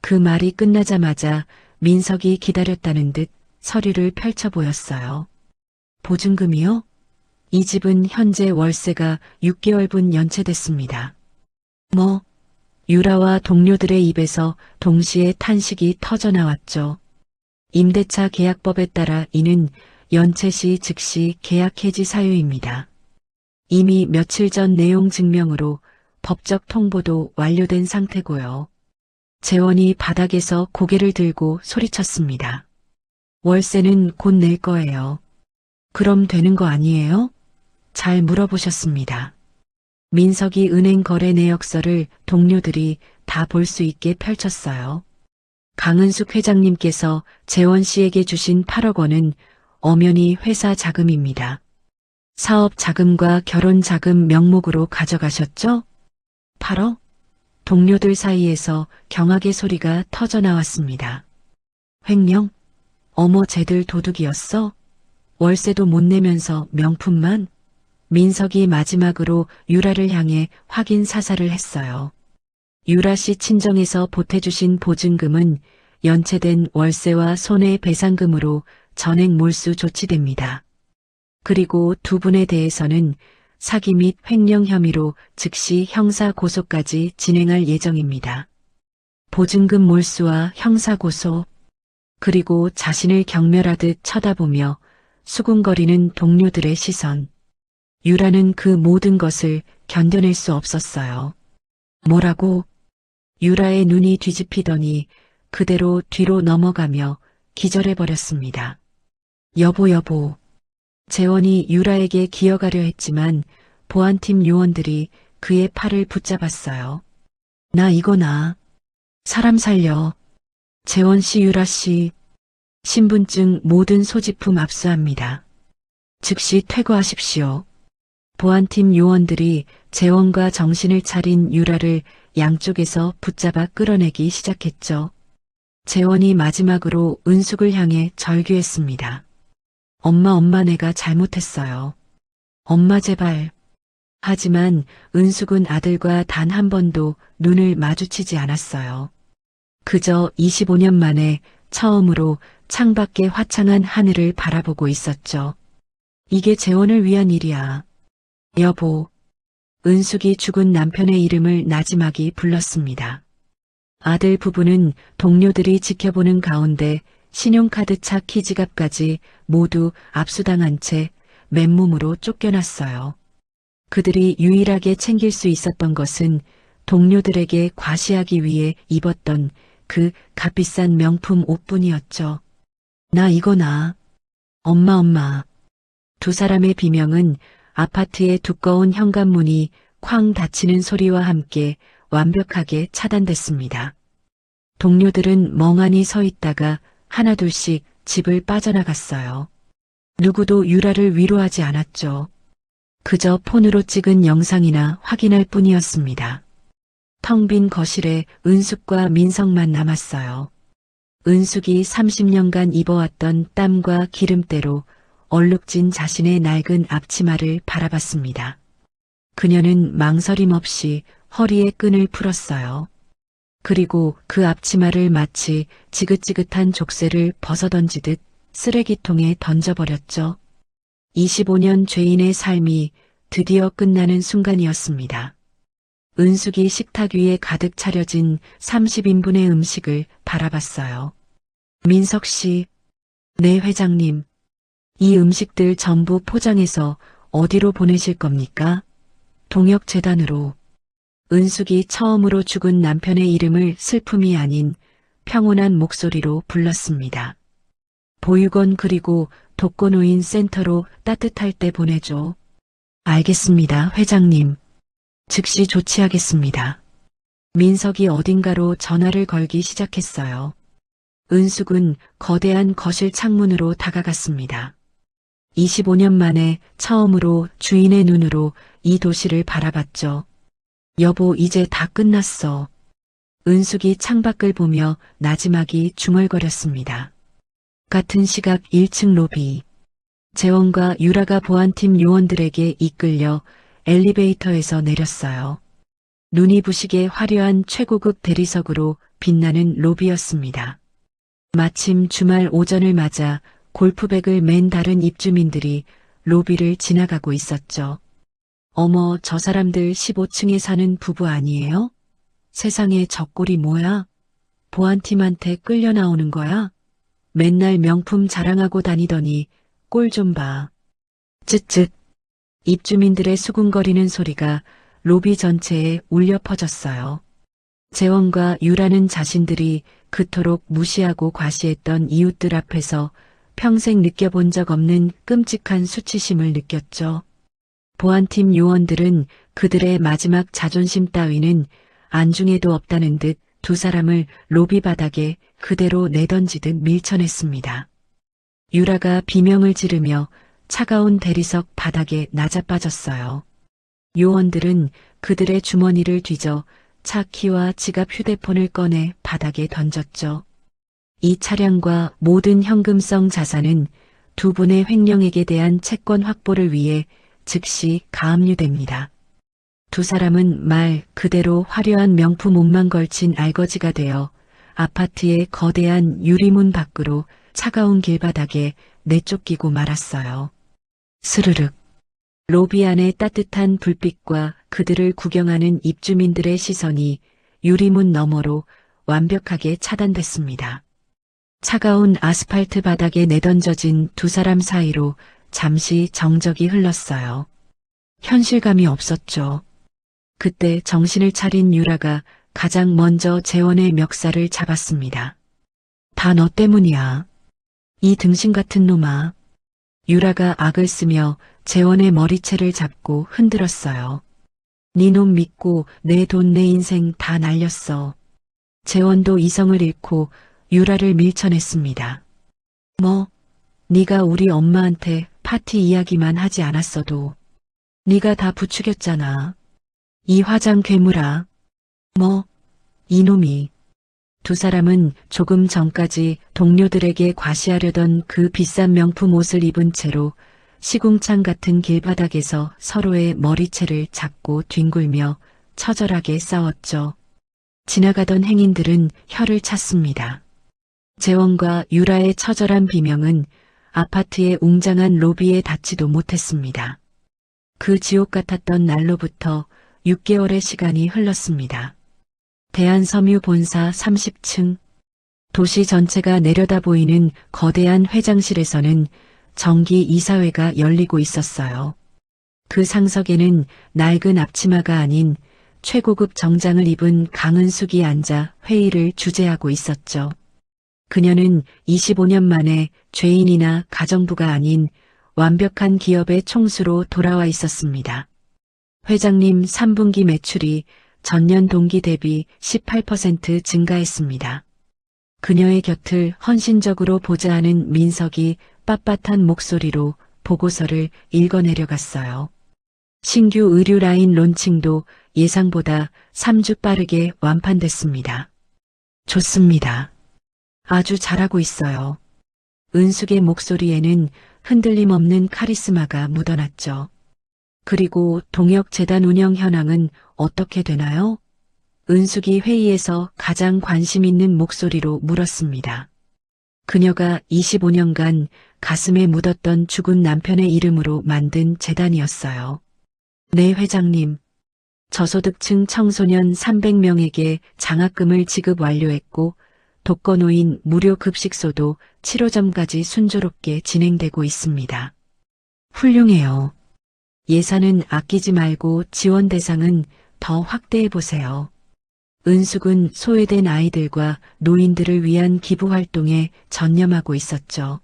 그 말이 끝나자마자 민석이 기다렸다는 듯 서류를 펼쳐 보였어요. 보증금이요? 이 집은 현재 월세가 6개월분 연체됐습니다. 뭐? 유라와 동료들의 입에서 동시에 탄식이 터져나왔죠. 임대차 계약법에 따라 이는 연체 시 즉시 계약 해지 사유입니다. 이미 며칠 전 내용 증명으로 법적 통보도 완료된 상태고요. 재원이 바닥에서 고개를 들고 소리쳤습니다. 월세는 곧 낼 거예요. 그럼 되는 거 아니에요? 잘 물어보셨습니다. 민석이 은행 거래 내역서를 동료들이 다 볼 수 있게 펼쳤어요. 강은숙 회장님께서 재원 씨에게 주신 8억 원은 엄연히 회사 자금입니다. 사업 자금과 결혼 자금 명목으로 가져가셨죠? 8억? 동료들 사이에서 경악의 소리가 터져나왔습니다. 횡령? 어머 쟤들 도둑이었어? 월세도 못 내면서 명품만? 민석이 마지막으로 유라를 향해 확인 사살을 했어요. 유라 씨 친정에서 보태주신 보증금은 연체된 월세와 손해배상금으로 전액 몰수 조치됩니다. 그리고 두 분에 대해서는 사기 및 횡령 혐의로 즉시 형사 고소까지 진행할 예정입니다. 보증금 몰수와 형사 고소, 그리고 자신을 경멸하듯 쳐다보며 수군거리는 동료들의 시선. 유라는 그 모든 것을 견뎌낼 수 없었어요. 뭐라고? 유라의 눈이 뒤집히더니 그대로 뒤로 넘어가며 기절해버렸습니다. 여보. 재원이 유라에게 기어가려 했지만 보안팀 요원들이 그의 팔을 붙잡았어요. 나. 사람 살려. 재원 씨, 유라 씨. 신분증 모든 소지품 압수합니다. 즉시 퇴거하십시오. 보안팀 요원들이 재원과 정신을 차린 유라를 양쪽에서 붙잡아 끌어내기 시작했죠. 재원이 마지막으로 은숙을 향해 절규했습니다. 엄마 내가 잘못했어요. 엄마 제발. 하지만 은숙은 아들과 단 한 번도 눈을 마주치지 않았어요. 그저 25년 만에 처음으로 창밖의 화창한 하늘을 바라보고 있었죠. 이게 재원을 위한 일이야. 여보. 은숙이 죽은 남편의 이름을 나지막이 불렀습니다. 아들 부부는 동료들이 지켜보는 가운데 신용카드차 키지갑까지 모두 압수당한 채 맨몸으로 쫓겨났어요. 그들이 유일하게 챙길 수 있었던 것은 동료들에게 과시하기 위해 입었던 그 값비싼 명품 옷뿐이었죠. 나. 엄마. 두 사람의 비명은 아파트의 두꺼운 현관문이 쾅 닫히는 소리와 함께 완벽하게 차단됐습니다. 동료들은 멍하니 서 있다가 하나둘씩 집을 빠져나갔어요. 누구도 유라를 위로하지 않았죠. 그저 폰으로 찍은 영상이나 확인할 뿐이었습니다. 텅 빈 거실에 은숙과 민석만 남았어요. 은숙이 30년간 입어왔던 땀과 기름때로 얼룩진 자신의 낡은 앞치마를 바라봤습니다. 그녀는 망설임 없이 허리에 끈을 풀었어요. 그리고 그 앞치마를 마치 지긋지긋한 족쇄를 벗어던지듯 쓰레기통에 던져버렸죠. 25년 죄인의 삶이 드디어 끝나는 순간이었습니다. 은숙이 식탁 위에 가득 차려진 30인분의 음식을 바라봤어요. 민석 씨, 네 회장님, 이 음식들 전부 포장해서 어디로 보내실 겁니까? 동역재단으로. 은숙이 처음으로 죽은 남편의 이름을 슬픔이 아닌 평온한 목소리로 불렀습니다. 보육원 그리고 독거노인 센터로 따뜻할 때 보내줘. 알겠습니다, 회장님. 즉시 조치하겠습니다. 민석이 어딘가로 전화를 걸기 시작했어요. 은숙은 거대한 거실 창문으로 다가갔습니다. 25년 만에 처음으로 주인의 눈으로 이 도시를 바라봤죠. 여보, 이제 다 끝났어. 은숙이 창밖을 보며 나지막이 중얼거렸습니다. 같은 시각 1층 로비. 재원과 유라가 보안팀 요원들에게 이끌려 엘리베이터에서 내렸어요. 눈이 부시게 화려한 최고급 대리석으로 빛나는 로비였습니다. 마침 주말 오전을 맞아 골프백을 맨 다른 입주민들이 로비를 지나가고 있었죠. 어머, 저 사람들 15층에 사는 부부 아니에요? 세상에 저 꼴이 뭐야? 보안팀한테 끌려 나오는 거야? 맨날 명품 자랑하고 다니더니 꼴 좀 봐. 쯧쯧. 입주민들의 수군거리는 소리가 로비 전체에 울려 퍼졌어요. 재원과 유라는 자신들이 그토록 무시하고 과시했던 이웃들 앞에서 평생 느껴본 적 없는 끔찍한 수치심을 느꼈죠. 보안팀 요원들은 그들의 마지막 자존심 따위는 안중에도 없다는 듯 두 사람을 로비 바닥에 그대로 내던지듯 밀쳐냈습니다. 유라가 비명을 지르며 차가운 대리석 바닥에 낮아빠졌어요. 요원들은 그들의 주머니를 뒤져 차 키와 지갑 휴대폰을 꺼내 바닥에 던졌죠. 이 차량과 모든 현금성 자산은 두 분의 횡령액에 대한 채권 확보를 위해 즉시 가압류됩니다. 두 사람은 말 그대로 화려한 명품 옷만 걸친 알거지가 되어 아파트의 거대한 유리문 밖으로 차가운 길바닥에 내쫓기고 말았어요. 스르륵. 로비 안의 따뜻한 불빛과 그들을 구경하는 입주민들의 시선이 유리문 너머로 완벽하게 차단됐습니다. 차가운 아스팔트 바닥에 내던져진 두 사람 사이로 잠시 정적이 흘렀어요. 현실감이 없었죠. 그때 정신을 차린 유라가 가장 먼저 재원의 멱살을 잡았습니다. 다 너 때문이야. 이 등신 같은 놈아. 유라가 악을 쓰며 재원의 머리채를 잡고 흔들었어요. 네 놈 믿고 내 돈 내 인생 다 날렸어. 재원도 이성을 잃고 유라를 밀쳐냈습니다. 뭐, 네가 우리 엄마한테 파티 이야기만 하지 않았어도 네가 다 부추겼잖아. 이 화장 괴물아. 뭐, 이놈이. 두 사람은 조금 전까지 동료들에게 과시하려던 그 비싼 명품 옷을 입은 채로 시궁창 같은 길바닥에서 서로의 머리채를 잡고 뒹굴며 처절하게 싸웠죠. 지나가던 행인들은 혀를 찼습니다. 재원과 유라의 처절한 비명은 아파트의 웅장한 로비에 닿지도 못했습니다. 그 지옥 같았던 날로부터 6개월의 시간이 흘렀습니다. 대한섬유 본사 30층. 도시 전체가 내려다 보이는 거대한 회장실에서는 정기 이사회가 열리고 있었어요. 그 상석에는 낡은 앞치마가 아닌 최고급 정장을 입은 강은숙이 앉아 회의를 주재하고 있었죠. 그녀는 25년 만에 죄인이나 가정부가 아닌 완벽한 기업의 총수로 돌아와 있었습니다. 회장님 3분기 매출이 전년 동기 대비 18% 증가했습니다. 그녀의 곁을 헌신적으로 보좌하는 민석이 빳빳한 목소리로 보고서를 읽어내려갔어요. 신규 의류 라인 론칭도 예상보다 3주 빠르게 완판됐습니다. 좋습니다. 아주 잘하고 있어요. 은숙의 목소리에는 흔들림 없는 카리스마가 묻어났죠. 그리고 동역재단 운영 현황은 어떻게 되나요? 은숙이 회의에서 가장 관심 있는 목소리로 물었습니다. 그녀가 25년간 가슴에 묻었던 죽은 남편의 이름으로 만든 재단이었어요. 네, 회장님. 저소득층 청소년 300명에게 장학금을 지급 완료했고 독거노인 무료 급식소도 7호점까지 순조롭게 진행되고 있습니다. 훌륭해요. 예산은 아끼지 말고 지원 대상은 더 확대해 보세요. 은숙은 소외된 아이들과 노인들을 위한 기부 활동에 전념하고 있었죠.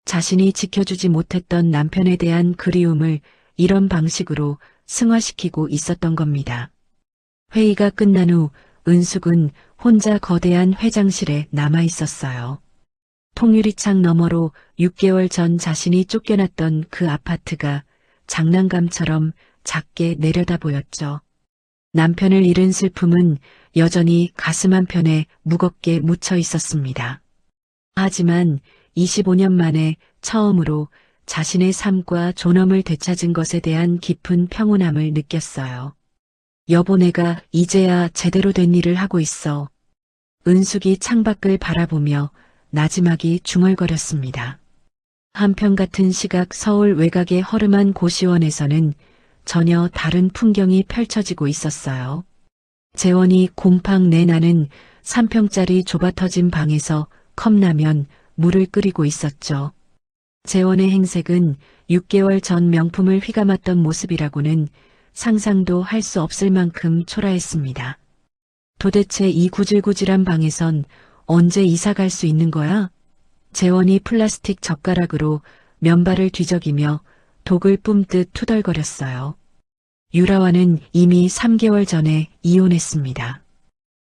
자신이 지켜주지 못했던 남편에 대한 그리움을 이런 방식으로 승화시키고 있었던 겁니다. 회의가 끝난 후 은숙은 혼자 거대한 회장실에 남아 있었어요. 통유리창 너머로 6개월 전 자신이 쫓겨났던 그 아파트가 장난감처럼 작게 내려다 보였죠. 남편을 잃은 슬픔은 여전히 가슴 한편에 무겁게 묻혀 있었습니다. 하지만 25년 만에 처음으로 자신의 삶과 존엄을 되찾은 것에 대한 깊은 평온함을 느꼈어요. 여보, 내가 이제야 제대로 된 일을 하고 있어. 은숙이 창밖을 바라보며 나지막이 중얼거렸습니다. 한편같은 시각 서울 외곽의 허름한 고시원에서는 전혀 다른 풍경이 펼쳐지고 있었어요. 재원이 곰팡 내나는 3평짜리 좁아터진 방에서 컵라면, 물을 끓이고 있었죠. 재원의 행색은 6개월 전 명품을 휘감았던 모습이라고는 상상도 할 수 없을 만큼 초라했습니다. 도대체 이 구질구질한 방에선 언제 이사 갈 수 있는 거야? 재원이 플라스틱 젓가락으로 면발을 뒤적이며 독을 뿜듯 투덜거렸어요. 유라와는 이미 3개월 전에 이혼했습니다.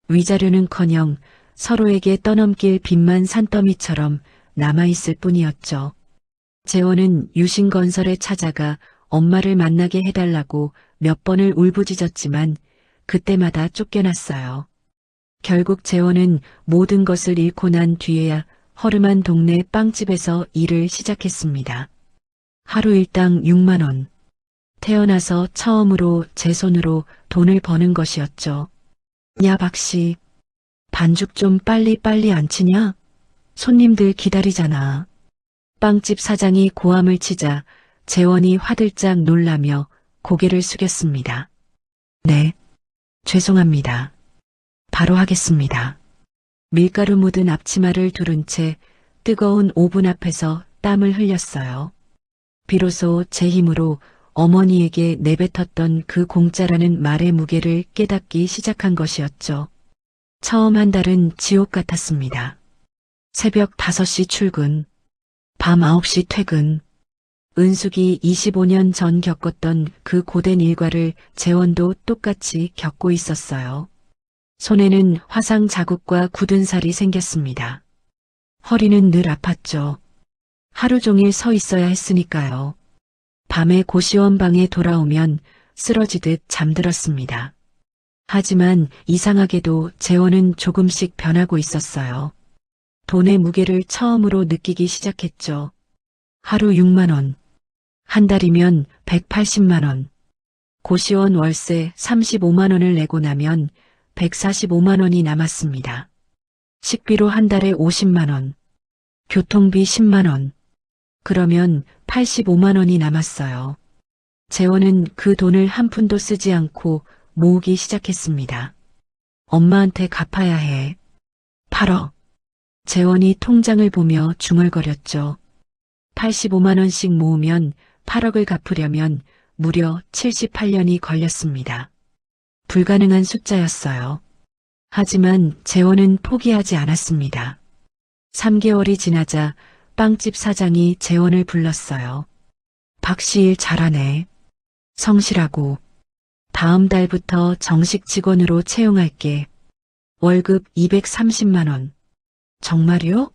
위자료는커녕 서로에게 떠넘길 빚만 산더미처럼 남아있을 뿐이었죠. 재원은 유신건설에 찾아가 엄마를 만나게 해달라고 몇 번을 울부짖었지만 그때마다 쫓겨났어요. 결국 재원은 모든 것을 잃고 난 뒤에야 허름한 동네 빵집에서 일을 시작했습니다. 하루 일당 6만 원. 태어나서 처음으로 제 손으로 돈을 버는 것이었죠. 야, 박씨. 반죽 좀 빨리 안 치냐? 손님들 기다리잖아. 빵집 사장이 고함을 치자 재원이 화들짝 놀라며 고개를 숙였습니다. 네, 죄송합니다. 바로 하겠습니다. 밀가루 묻은 앞치마를 두른 채 뜨거운 오븐 앞에서 땀을 흘렸어요. 비로소 제 힘으로 어머니에게 내뱉었던 그 공짜라는 말의 무게를 깨닫기 시작한 것이었죠. 처음 한 달은 지옥 같았습니다. 새벽 5시 출근, 밤 9시 퇴근. 은숙이 25년 전 겪었던 그 고된 일과를 재원도 똑같이 겪고 있었어요. 손에는 화상 자국과 굳은 살이 생겼습니다. 허리는 늘 아팠죠. 하루 종일 서 있어야 했으니까요. 밤에 고시원 방에 돌아오면 쓰러지듯 잠들었습니다. 하지만 이상하게도 재원은 조금씩 변하고 있었어요. 돈의 무게를 처음으로 느끼기 시작했죠. 하루 6만 원, 한 달이면 180만 원, 고시원 월세 35만 원을 내고 나면 145만 원이 남았습니다. 식비로 한 달에 50만 원, 교통비 10만 원, 그러면 85만 원이 남았어요. 재원은 그 돈을 한 푼도 쓰지 않고 모으기 시작했습니다. 엄마한테 갚아야 해. 8억. 재원이 통장을 보며 중얼거렸죠. 85만 원씩 모으면 8억을 갚으려면 무려 78년이 걸렸습니다. 불가능한 숫자였어요. 하지만 재원은 포기하지 않았습니다. 3개월이 지나자 빵집 사장이 재원을 불렀어요. 박시일 잘하네. 성실하고. 다음 달부터 정식 직원으로 채용할게. 월급 230만 원. 정말요?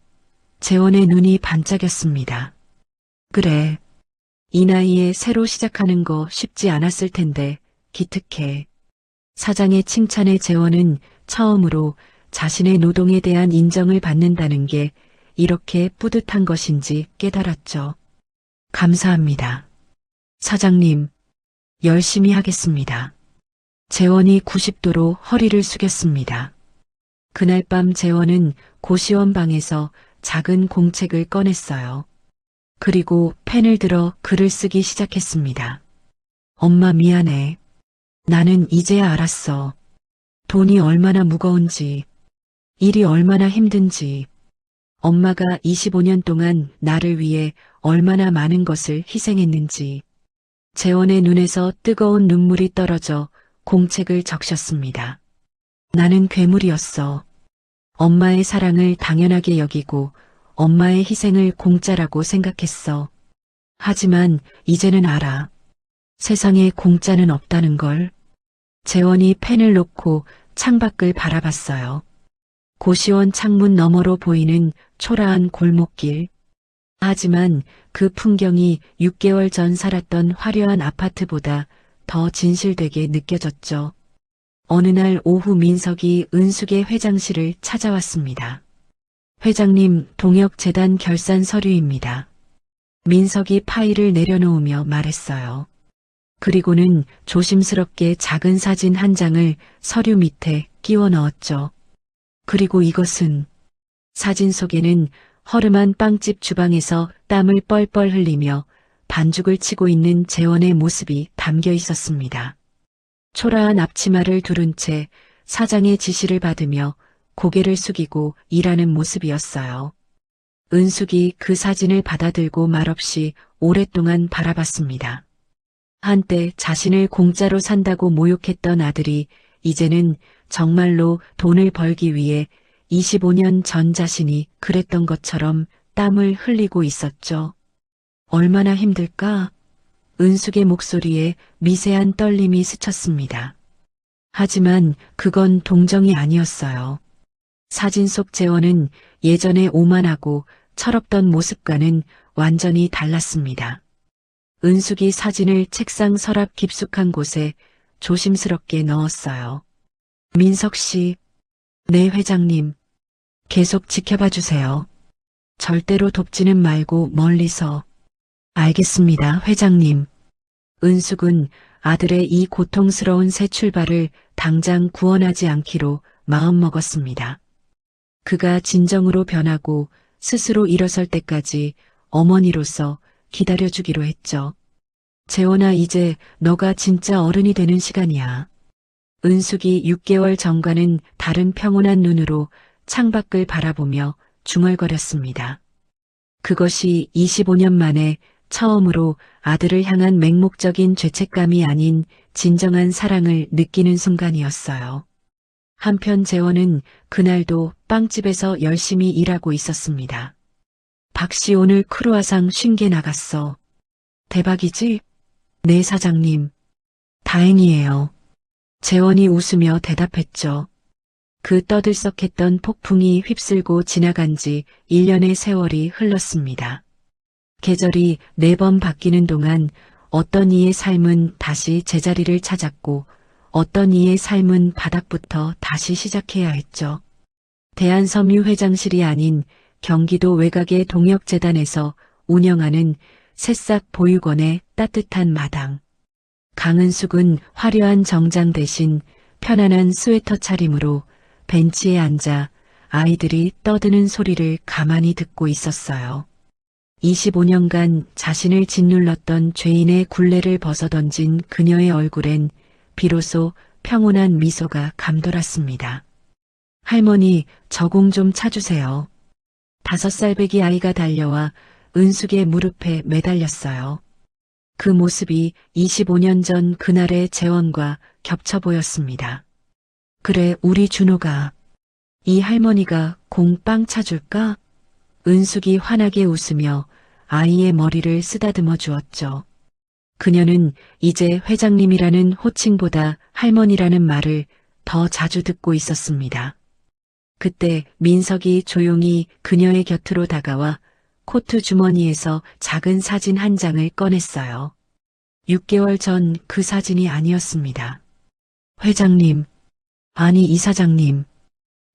재원의 눈이 반짝였습니다. 그래. 이 나이에 새로 시작하는 거 쉽지 않았을 텐데 기특해. 사장의 칭찬에 재원은 처음으로 자신의 노동에 대한 인정을 받는다는 게 이렇게 뿌듯한 것인지 깨달았죠. 감사합니다. 사장님, 열심히 하겠습니다. 재원이 90도로 허리를 숙였습니다. 그날 밤 재원은 고시원 방에서 작은 공책을 꺼냈어요. 그리고 펜을 들어 글을 쓰기 시작했습니다. 엄마 미안해. 나는 이제야 알았어. 돈이 얼마나 무거운지, 일이 얼마나 힘든지, 엄마가 25년 동안 나를 위해 얼마나 많은 것을 희생했는지. 재원의 눈에서 뜨거운 눈물이 떨어져 공책을 적셨습니다. 나는 괴물이었어. 엄마의 사랑을 당연하게 여기고 엄마의 희생을 공짜라고 생각했어. 하지만 이제는 알아. 세상에 공짜는 없다는 걸. 재원이 펜을 놓고 창밖을 바라봤어요. 고시원 창문 너머로 보이는 초라한 골목길. 하지만 그 풍경이 6개월 전 살았던 화려한 아파트보다 더 진실되게 느껴졌죠. 어느 날 오후 민석이 은숙의 회장실을 찾아왔습니다. 회장님, 동역재단 결산 서류입니다. 민석이 파일을 내려놓으며 말했어요. 그리고는 조심스럽게 작은 사진 한 장을 서류 밑에 끼워 넣었죠. 그리고 이것은 사진 속에는 허름한 빵집 주방에서 땀을 뻘뻘 흘리며 반죽을 치고 있는 재원의 모습이 담겨 있었습니다. 초라한 앞치마를 두른 채 사장의 지시를 받으며 고개를 숙이고 일하는 모습이었어요. 은숙이 그 사진을 받아들고 말없이 오랫동안 바라봤습니다. 한때 자신을 공짜로 산다고 모욕했던 아들이 이제는 정말로 돈을 벌기 위해 25년 전 자신이 그랬던 것처럼 땀을 흘리고 있었죠. 얼마나 힘들까? 은숙의 목소리에 미세한 떨림이 스쳤습니다. 하지만 그건 동정이 아니었어요. 사진 속 재원은 예전에 오만하고 철없던 모습과는 완전히 달랐습니다. 은숙이 사진을 책상 서랍 깊숙한 곳에 조심스럽게 넣었어요. 민석 씨, 네 회장님, 계속 지켜봐 주세요. 절대로 돕지는 말고 멀리서. 알겠습니다, 회장님. 은숙은 아들의 이 고통스러운 새 출발을 당장 구원하지 않기로 마음먹었습니다. 그가 진정으로 변하고 스스로 일어설 때까지 어머니로서 기다려주기로 했죠. 재원아, 이제 너가 진짜 어른이 되는 시간이야. 은숙이 6개월 전과는 다른 평온한 눈으로 창밖을 바라보며 중얼거렸습니다. 그것이 25년 만에 처음으로 아들을 향한 맹목적인 죄책감이 아닌 진정한 사랑을 느끼는 순간이었어요. 한편 재원은 그날도 빵집에서 열심히 일하고 있었습니다. 박씨 오늘 크루아상 50개 나갔어. 대박이지? 네 사장님. 다행이에요. 재원이 웃으며 대답했죠. 그 떠들썩했던 폭풍이 휩쓸고 지나간 지 1년의 세월이 흘렀습니다. 계절이 4번 바뀌는 동안 어떤 이의 삶은 다시 제자리를 찾았고 어떤 이의 삶은 바닥부터 다시 시작해야 했죠. 대한섬유회장실이 아닌 경기도 외곽의 동역재단에서 운영하는 새싹 보육원의 따뜻한 마당. 강은숙은 화려한 정장 대신 편안한 스웨터 차림으로 벤치에 앉아 아이들이 떠드는 소리를 가만히 듣고 있었어요. 25년간 자신을 짓눌렀던 죄인의 굴레를 벗어던진 그녀의 얼굴엔 비로소 평온한 미소가 감돌았습니다. 할머니, 저공 좀 차주세요. 5살배기 아이가 달려와 은숙의 무릎에 매달렸어요. 그 모습이 25년 전 그날의 재원과 겹쳐 보였습니다. 그래, 우리 준호가. 이 할머니가 공 빵 차줄까? 은숙이 환하게 웃으며 아이의 머리를 쓰다듬어 주었죠. 그녀는 이제 회장님이라는 호칭보다 할머니라는 말을 더 자주 듣고 있었습니다. 그때 민석이 조용히 그녀의 곁으로 다가와 코트 주머니에서 작은 사진 한 장을 꺼냈어요. 6개월 전 그 사진이 아니었습니다. 회장님, 아니 이사장님,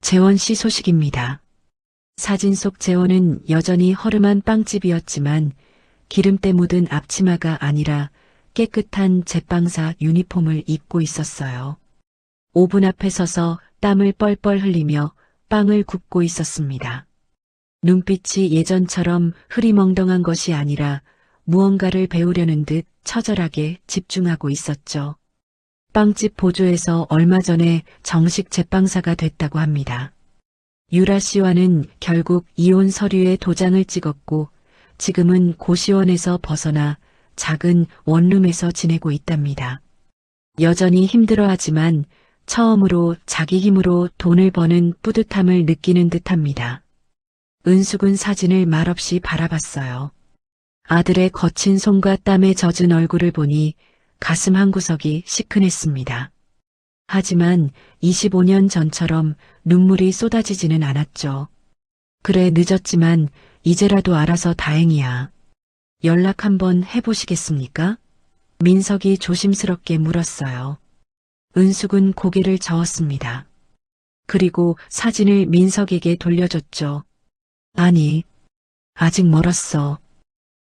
재원 씨 소식입니다. 사진 속 재원은 여전히 허름한 빵집이었지만 기름때 묻은 앞치마가 아니라 깨끗한 제빵사 유니폼을 입고 있었어요. 오븐 앞에 서서 땀을 뻘뻘 흘리며 빵을 굽고 있었습니다. 눈빛이 예전처럼 흐리멍덩한 것이 아니라 무언가를 배우려는 듯 처절하게 집중하고 있었죠. 빵집 보조에서 얼마 전에 정식 제빵사가 됐다고 합니다. 유라 씨와는 결국 이혼 서류에 도장을 찍었고 지금은 고시원에서 벗어나 작은 원룸에서 지내고 있답니다. 여전히 힘들어하지만 처음으로 자기 힘으로 돈을 버는 뿌듯함을 느끼는 듯합니다. 은숙은 사진을 말없이 바라봤어요. 아들의 거친 손과 땀에 젖은 얼굴을 보니 가슴 한구석이 시큰했습니다. 하지만 25년 전처럼 눈물이 쏟아지지는 않았죠. 그래, 늦었지만 이제라도 알아서 다행이야. 연락 한번 해보시겠습니까? 민석이 조심스럽게 물었어요. 은숙은 고개를 저었습니다. 그리고 사진을 민석에게 돌려줬죠. 아니, 아직 멀었어.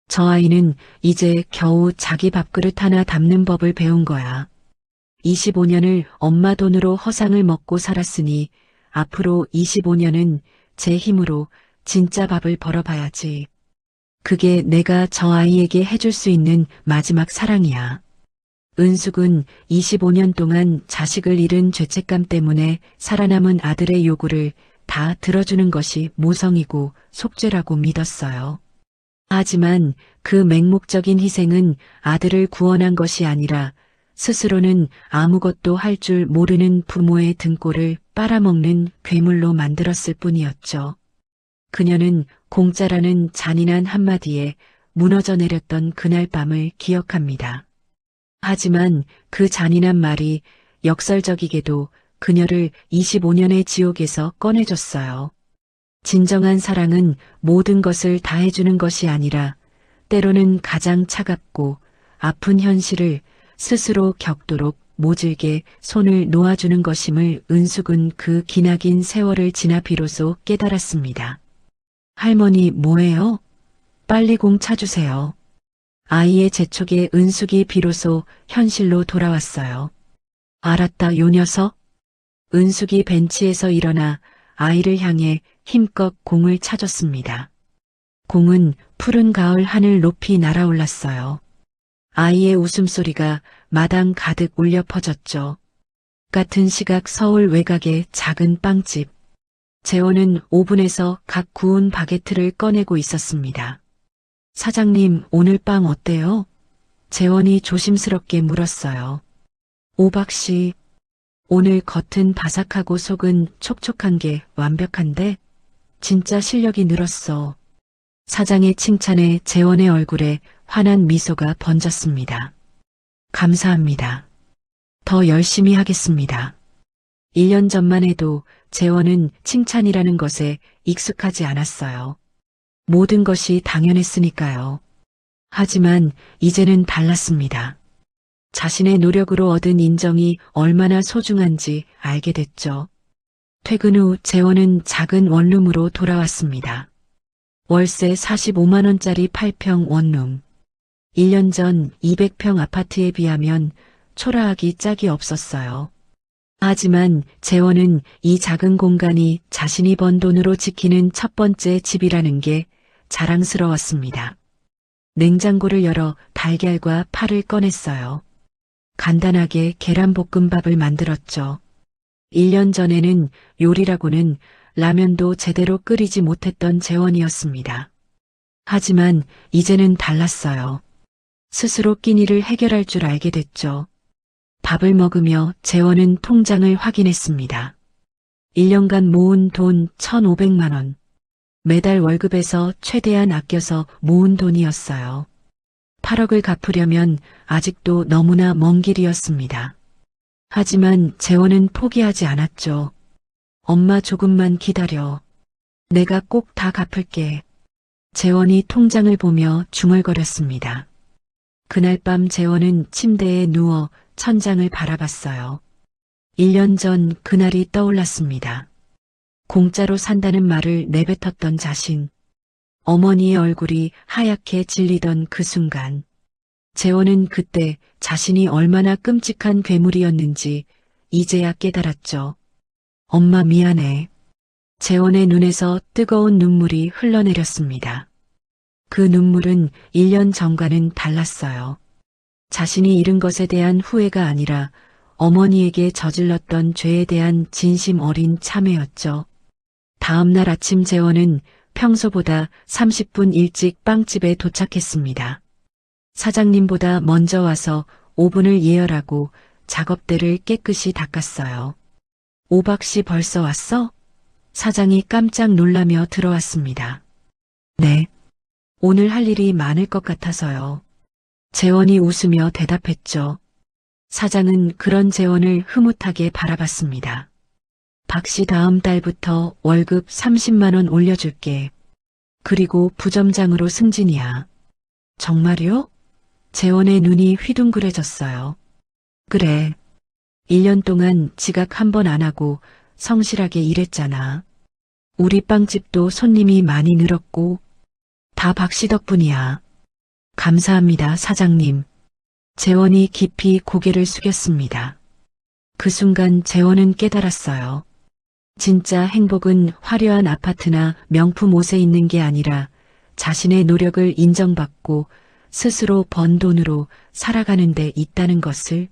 저 아이는 이제 겨우 자기 밥그릇 하나 담는 법을 배운 거야. 25년을 엄마 돈으로 허상을 먹고 살았으니 앞으로 25년은 제 힘으로 진짜 밥을 벌어봐야지. 그게 내가 저 아이에게 해줄 수 있는 마지막 사랑이야. 은숙은 25년 동안 자식을 잃은 죄책감 때문에 살아남은 아들의 요구를 다 들어주는 것이 모성이고 속죄라고 믿었어요. 하지만 그 맹목적인 희생은 아들을 구원한 것이 아니라 스스로는 아무것도 할 줄 모르는 부모의 등골을 빨아먹는 괴물로 만들었을 뿐이었죠. 그녀는 공짜라는 잔인한 한마디에 무너져 내렸던 그날 밤을 기억합니다. 하지만 그 잔인한 말이 역설적이게도 그녀를 25년의 지옥에서 꺼내줬어요. 진정한 사랑은 모든 것을 다 해주는 것이 아니라 때로는 가장 차갑고 아픈 현실을 스스로 겪도록 모질게 손을 놓아주는 것임을 은숙은 그 기나긴 세월을 지나 비로소 깨달았습니다. 할머니 뭐해요? 빨리 공 차주세요. 아이의 재촉에 은숙이 비로소 현실로 돌아왔어요. 알았다, 요 녀석. 은숙이 벤치에서 일어나 아이를 향해 힘껏 공을 차줬습니다. 공은 푸른 가을 하늘 높이 날아올랐어요. 아이의 웃음소리가 마당 가득 울려 퍼졌죠. 같은 시각 서울 외곽의 작은 빵집. 재원은 오븐에서 각 구운 바게트를 꺼내고 있었습니다. 사장님, 오늘 빵 어때요? 재원이 조심스럽게 물었어요. 오박 씨, 오늘 겉은 바삭하고 속은 촉촉한 게 완벽한데? 진짜 실력이 늘었어. 사장의 칭찬에 재원의 얼굴에 환한 미소가 번졌습니다. 감사합니다. 더 열심히 하겠습니다. 1년 전만 해도 재원은 칭찬이라는 것에 익숙하지 않았어요. 모든 것이 당연했으니까요. 하지만 이제는 달랐습니다. 자신의 노력으로 얻은 인정이 얼마나 소중한지 알게 됐죠. 퇴근 후 재원은 작은 원룸으로 돌아왔습니다. 월세 45만 원짜리 8평 원룸. 1년 전 200평 아파트에 비하면 초라하기 짝이 없었어요. 하지만 재원은 이 작은 공간이 자신이 번 돈으로 지키는 첫 번째 집이라는 게 자랑스러웠습니다. 냉장고를 열어 달걀과 파를 꺼냈어요. 간단하게 계란볶음밥을 만들었죠. 1년 전에는 요리라고는 라면도 제대로 끓이지 못했던 재원이었습니다. 하지만 이제는 달랐어요. 스스로 끼니를 해결할 줄 알게 됐죠. 밥을 먹으며 재원은 통장을 확인했습니다. 1년간 모은 돈 1,500만 원. 매달 월급에서 최대한 아껴서 모은 돈이었어요. 8억을 갚으려면 아직도 너무나 먼 길이었습니다. 하지만 재원은 포기하지 않았죠. 엄마 조금만 기다려. 내가 꼭 다 갚을게. 재원이 통장을 보며 중얼거렸습니다. 그날 밤 재원은 침대에 누워 천장을 바라봤어요. 1년 전 그날이 떠올랐습니다. 공짜로 산다는 말을 내뱉었던 자신. 어머니의 얼굴이 하얗게 질리던 그 순간. 재원은 그때 자신이 얼마나 끔찍한 괴물이었는지 이제야 깨달았죠. 엄마 미안해. 재원의 눈에서 뜨거운 눈물이 흘러내렸습니다. 그 눈물은 1년 전과는 달랐어요. 자신이 잃은 것에 대한 후회가 아니라 어머니에게 저질렀던 죄에 대한 진심 어린 참회였죠. 다음 날 아침 재원은 평소보다 30분 일찍 빵집에 도착했습니다. 사장님보다 먼저 와서 오븐을 예열하고 작업대를 깨끗이 닦았어요. 오박 씨 벌써 왔어? 사장이 깜짝 놀라며 들어왔습니다. 네. 오늘 할 일이 많을 것 같아서요. 재원이 웃으며 대답했죠. 사장은 그런 재원을 흐뭇하게 바라봤습니다. 박 씨 다음 달부터 월급 30만 원 올려줄게. 그리고 부점장으로 승진이야. 정말요? 재원의 눈이 휘둥그레졌어요. 그래. 1년 동안 지각 한 번 안 하고 성실하게 일했잖아. 우리 빵집도 손님이 많이 늘었고 다 박 씨 덕분이야. 감사합니다, 사장님. 재원이 깊이 고개를 숙였습니다. 그 순간 재원은 깨달았어요. 진짜 행복은 화려한 아파트나 명품 옷에 있는 게 아니라 자신의 노력을 인정받고 스스로 번 돈으로 살아가는 데 있다는 것을.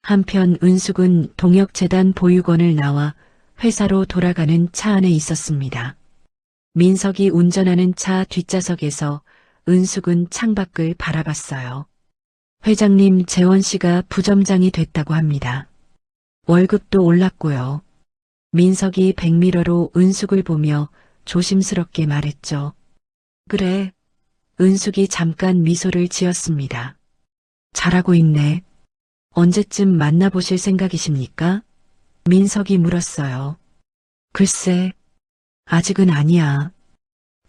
한편 은숙은 동역재단 보육원을 나와 회사로 돌아가는 차 안에 있었습니다. 민석이 운전하는 차 뒷좌석에서 은숙은 창밖을 바라봤어요. 회장님 재원 씨가 부점장이 됐다고 합니다. 월급도 올랐고요. 민석이 백미러로 은숙을 보며 조심스럽게 말했죠. 그래. 은숙이 잠깐 미소를 지었습니다. 잘하고 있네. 언제쯤 만나보실 생각이십니까? 민석이 물었어요. 글쎄, 아직은 아니야.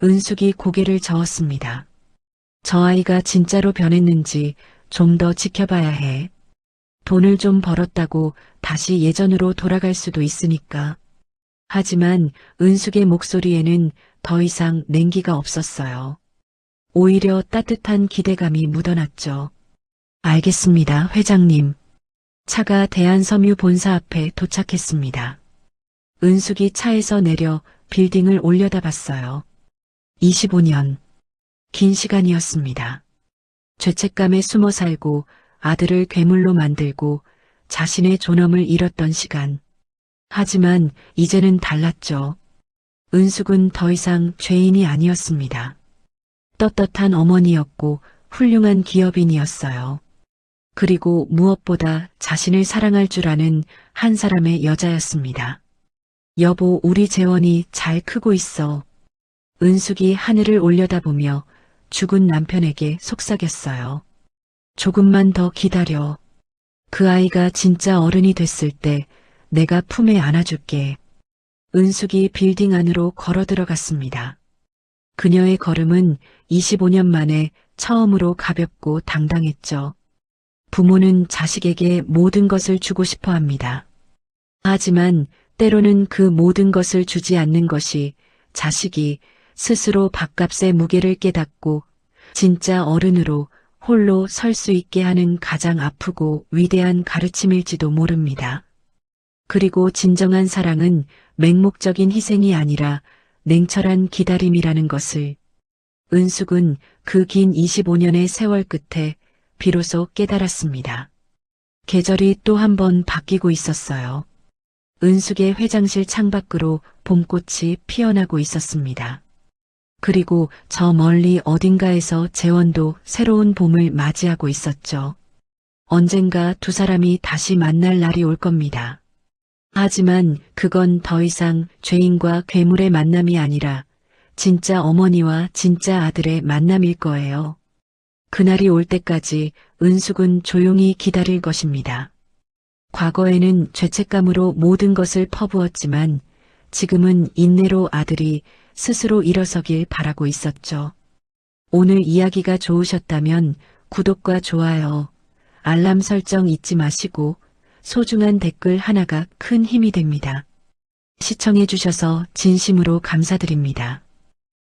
은숙이 고개를 저었습니다. 저 아이가 진짜로 변했는지 좀 더 지켜봐야 해. 돈을 좀 벌었다고 다시 예전으로 돌아갈 수도 있으니까. 하지만 은숙의 목소리에는 더 이상 냉기가 없었어요. 오히려 따뜻한 기대감이 묻어났죠. 알겠습니다, 회장님. 차가 대한섬유 본사 앞에 도착했습니다. 은숙이 차에서 내려 빌딩을 올려다봤어요. 25년. 긴 시간이었습니다. 죄책감에 숨어 살고 아들을 괴물로 만들고 자신의 존엄을 잃었던 시간. 하지만 이제는 달랐죠. 은숙은 더 이상 죄인이 아니었습니다. 떳떳한 어머니였고 훌륭한 기업인이었어요. 그리고 무엇보다 자신을 사랑할 줄 아는 한 사람의 여자였습니다. 여보, 우리 재원이 잘 크고 있어. 은숙이 하늘을 올려다보며 죽은 남편에게 속삭였어요. 조금만 더 기다려. 그 아이가 진짜 어른이 됐을 때 내가 품에 안아줄게. 은숙이 빌딩 안으로 걸어 들어갔습니다. 그녀의 걸음은 25년 만에 처음으로 가볍고 당당했죠. 부모는 자식에게 모든 것을 주고 싶어 합니다. 하지만 때로는 그 모든 것을 주지 않는 것이 자식이 스스로 밥값의 무게를 깨닫고 진짜 어른으로 홀로 설 수 있게 하는 가장 아프고 위대한 가르침일지도 모릅니다. 그리고 진정한 사랑은 맹목적인 희생이 아니라 냉철한 기다림이라는 것을 은숙은 그 긴 25년의 세월 끝에 비로소 깨달았습니다. 계절이 또 한 번 바뀌고 있었어요. 은숙의 회장실 창밖으로 봄꽃이 피어나고 있었습니다. 그리고 저 멀리 어딘가에서 재원도 새로운 봄을 맞이하고 있었죠. 언젠가 두 사람이 다시 만날 날이 올 겁니다. 하지만 그건 더 이상 죄인과 괴물의 만남이 아니라 진짜 어머니와 진짜 아들의 만남일 거예요. 그날이 올 때까지 은숙은 조용히 기다릴 것입니다. 과거에는 죄책감으로 모든 것을 퍼부었지만 지금은 인내로 아들이 스스로 일어서길 바라고 있었죠. 오늘 이야기가 좋으셨다면 구독과 좋아요, 알람 설정 잊지 마시고 소중한 댓글 하나가 큰 힘이 됩니다. 시청해 주셔서 진심으로 감사드립니다.